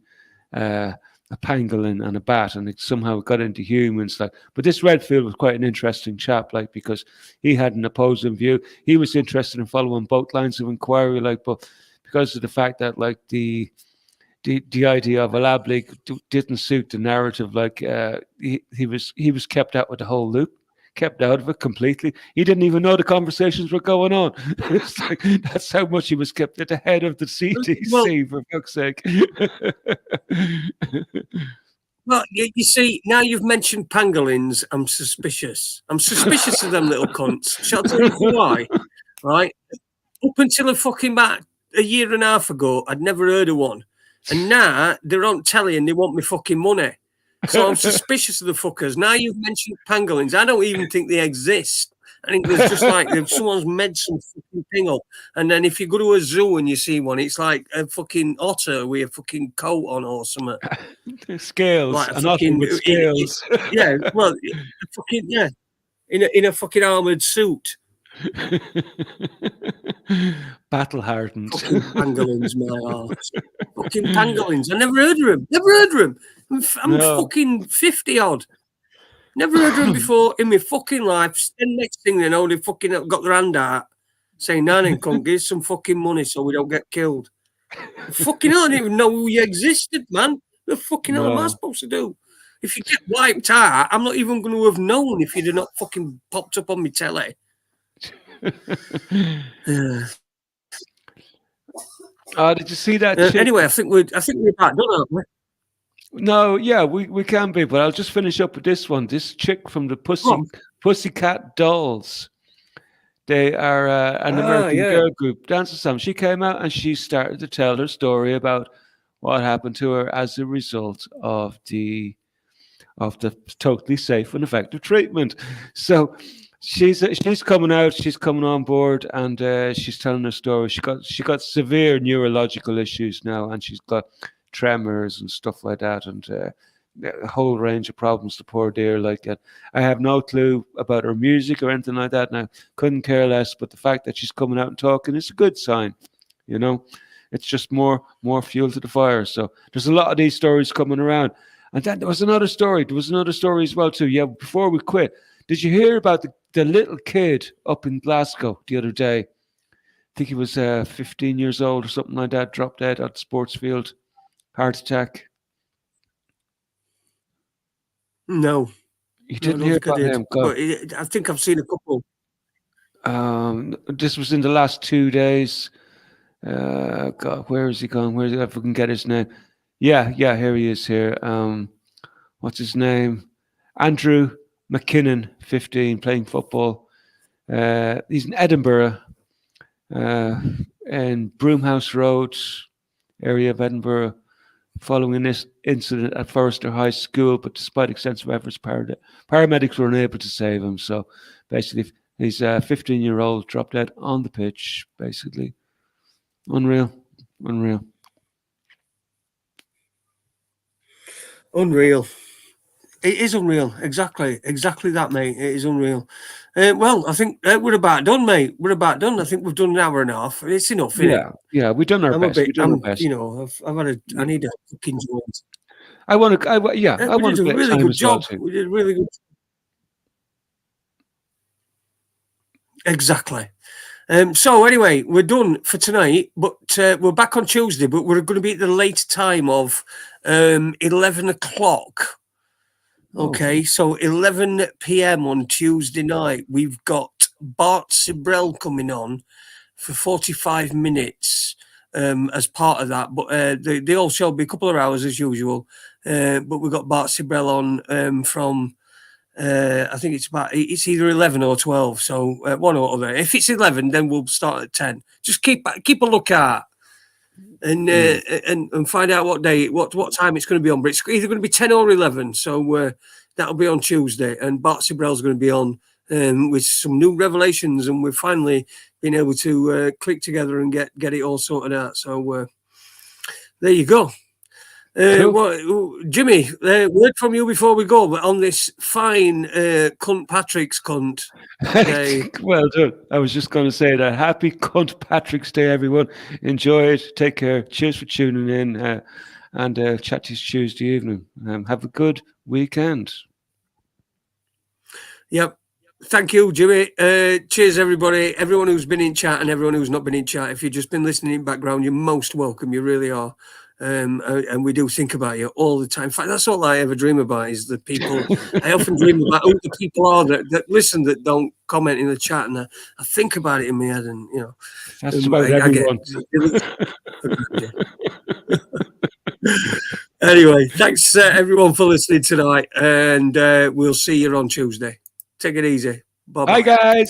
Speaker 1: a pangolin and a bat, and it somehow got into humans. Like, but this Redfield was quite an interesting chap, like, because he had an opposing view. He was interested in following both lines of inquiry, like, but because of the fact that, like, the idea of a lab leak didn't suit the narrative, like, he was kept out with the whole loop, kept out of it completely. He didn't even know the conversations were going on. It's like, that's how much he was kept at the head of the CDC, for fuck's sake.
Speaker 3: Well, you see, now you've mentioned pangolins, I'm suspicious. I'm suspicious of them little cunts. Shall I tell you why? Right? Up until about a year and a half ago, I'd never heard of one. And now they're on telly and they want me fucking money. So I'm suspicious of the fuckers. Now you've mentioned pangolins. I don't even think they exist. I think there's just like if someone's made some fucking thing up. And then if you go to a zoo and you see one, it's like a fucking otter with a fucking coat on or something.
Speaker 1: Scales.
Speaker 3: Like
Speaker 1: An otter with scales.
Speaker 3: Yeah, well, fucking, yeah. In a fucking armoured suit.
Speaker 1: Battle hardened.
Speaker 3: Fucking pangolins, my arse. Fucking pangolins. I never heard of them. Never heard of them. I'm fucking 50 odd. Never heard of them before in my fucking life. And next thing they know, they fucking got their hand out saying, "Nan, come give us some fucking money so we don't get killed." Fucking hell, I didn't even know you existed, man. The fucking hell am I supposed to do? If you get wiped out, I'm not even going to have known if you'd have not fucking popped up on my telly.
Speaker 1: Did you see that?
Speaker 3: Anyway, I think we're back done, aren't we?
Speaker 1: No, yeah, we can be, but I'll just finish up with this one. This chick from the Pussycat Dolls. They are an American girl group, dance ensemble. She came out and she started to tell her story about what happened to her as a result of the totally safe and effective treatment. So she's coming out, she's coming on board, and she's telling her story. She got severe neurological issues now, and she's got tremors and stuff like that, and a whole range of problems. The poor dear, like that. I have no clue about her music or anything like that. Now, couldn't care less. But the fact that she's coming out and talking is a good sign. You know, it's just more fuel to the fire. So there's a lot of these stories coming around. And then there was another story. There was another story as well too. Yeah, before we quit, did you hear about the little kid up in Glasgow the other day? I think he was 15 years old or something like that. Dropped dead at the sports field. Heart attack.
Speaker 3: No.
Speaker 1: You didn't hear about him?
Speaker 3: I think I've seen a couple.
Speaker 1: This was in the last 2 days. God, where is he gone? Where is he? If we can get his name. Yeah, here he is here. What's his name? Andrew McKinnon, 15, playing football. He's in Edinburgh, in Broomhouse Road area of Edinburgh, following this incident at Forrester High School. But despite extensive efforts, paramedics were unable to save him. So basically, he's a 15-year-old dropped dead on the pitch, basically. Unreal.
Speaker 3: It is unreal. Exactly that, mate. It is unreal. Well, I think we're about done, mate. We're about done. I think we've done an hour and a half. It's enough, innit?
Speaker 1: Yeah, we've done our best.
Speaker 3: You know, I need a fucking joint.
Speaker 1: I want to. We did
Speaker 3: a really good job. We did a really good. Exactly. So anyway, we're done for tonight, but we're back on Tuesday. But we're going to be at the later time of 11 o'clock. Okay, so 11 p.m. on Tuesday night, we've got Bart Sibrel coming on for 45 minutes as part of that. But the whole show will be a couple of hours as usual. But we've got Bart Sibrel on from, I think it's either 11 or 12. So one or other. If it's 11, then we'll start at 10. Just keep a lookout. And find out what day, what time it's going to be on. But it's either going to be 10 or 11. So that'll be on Tuesday. And Bart Sibrel's going to be on with some new revelations. And we've finally been able to click together and get it all sorted out. So there you go. Jimmy, word from you before we go, but on this fine cunt Patrick's cunt day.
Speaker 1: Well done. I was just going to say that. Happy cunt Patrick's Day, everyone. Enjoy it. Take care. Cheers for tuning in, and chat to you Tuesday evening. Have a good weekend.
Speaker 3: Yep. Thank you, Jimmy. Cheers, everybody. Everyone who's been in chat and everyone who's not been in chat. If you've just been listening in background, you're most welcome. You really are. and we do think about you all the time. In fact, that's all I ever dream about is the people. I often dream about who the people are that listen, that don't comment in the chat, and I think about it in my head, and you know,
Speaker 1: That's about everyone.
Speaker 3: Anyway, thanks everyone for listening tonight, and we'll see you on Tuesday. Take it easy. Bye-bye.
Speaker 1: Bye, guys.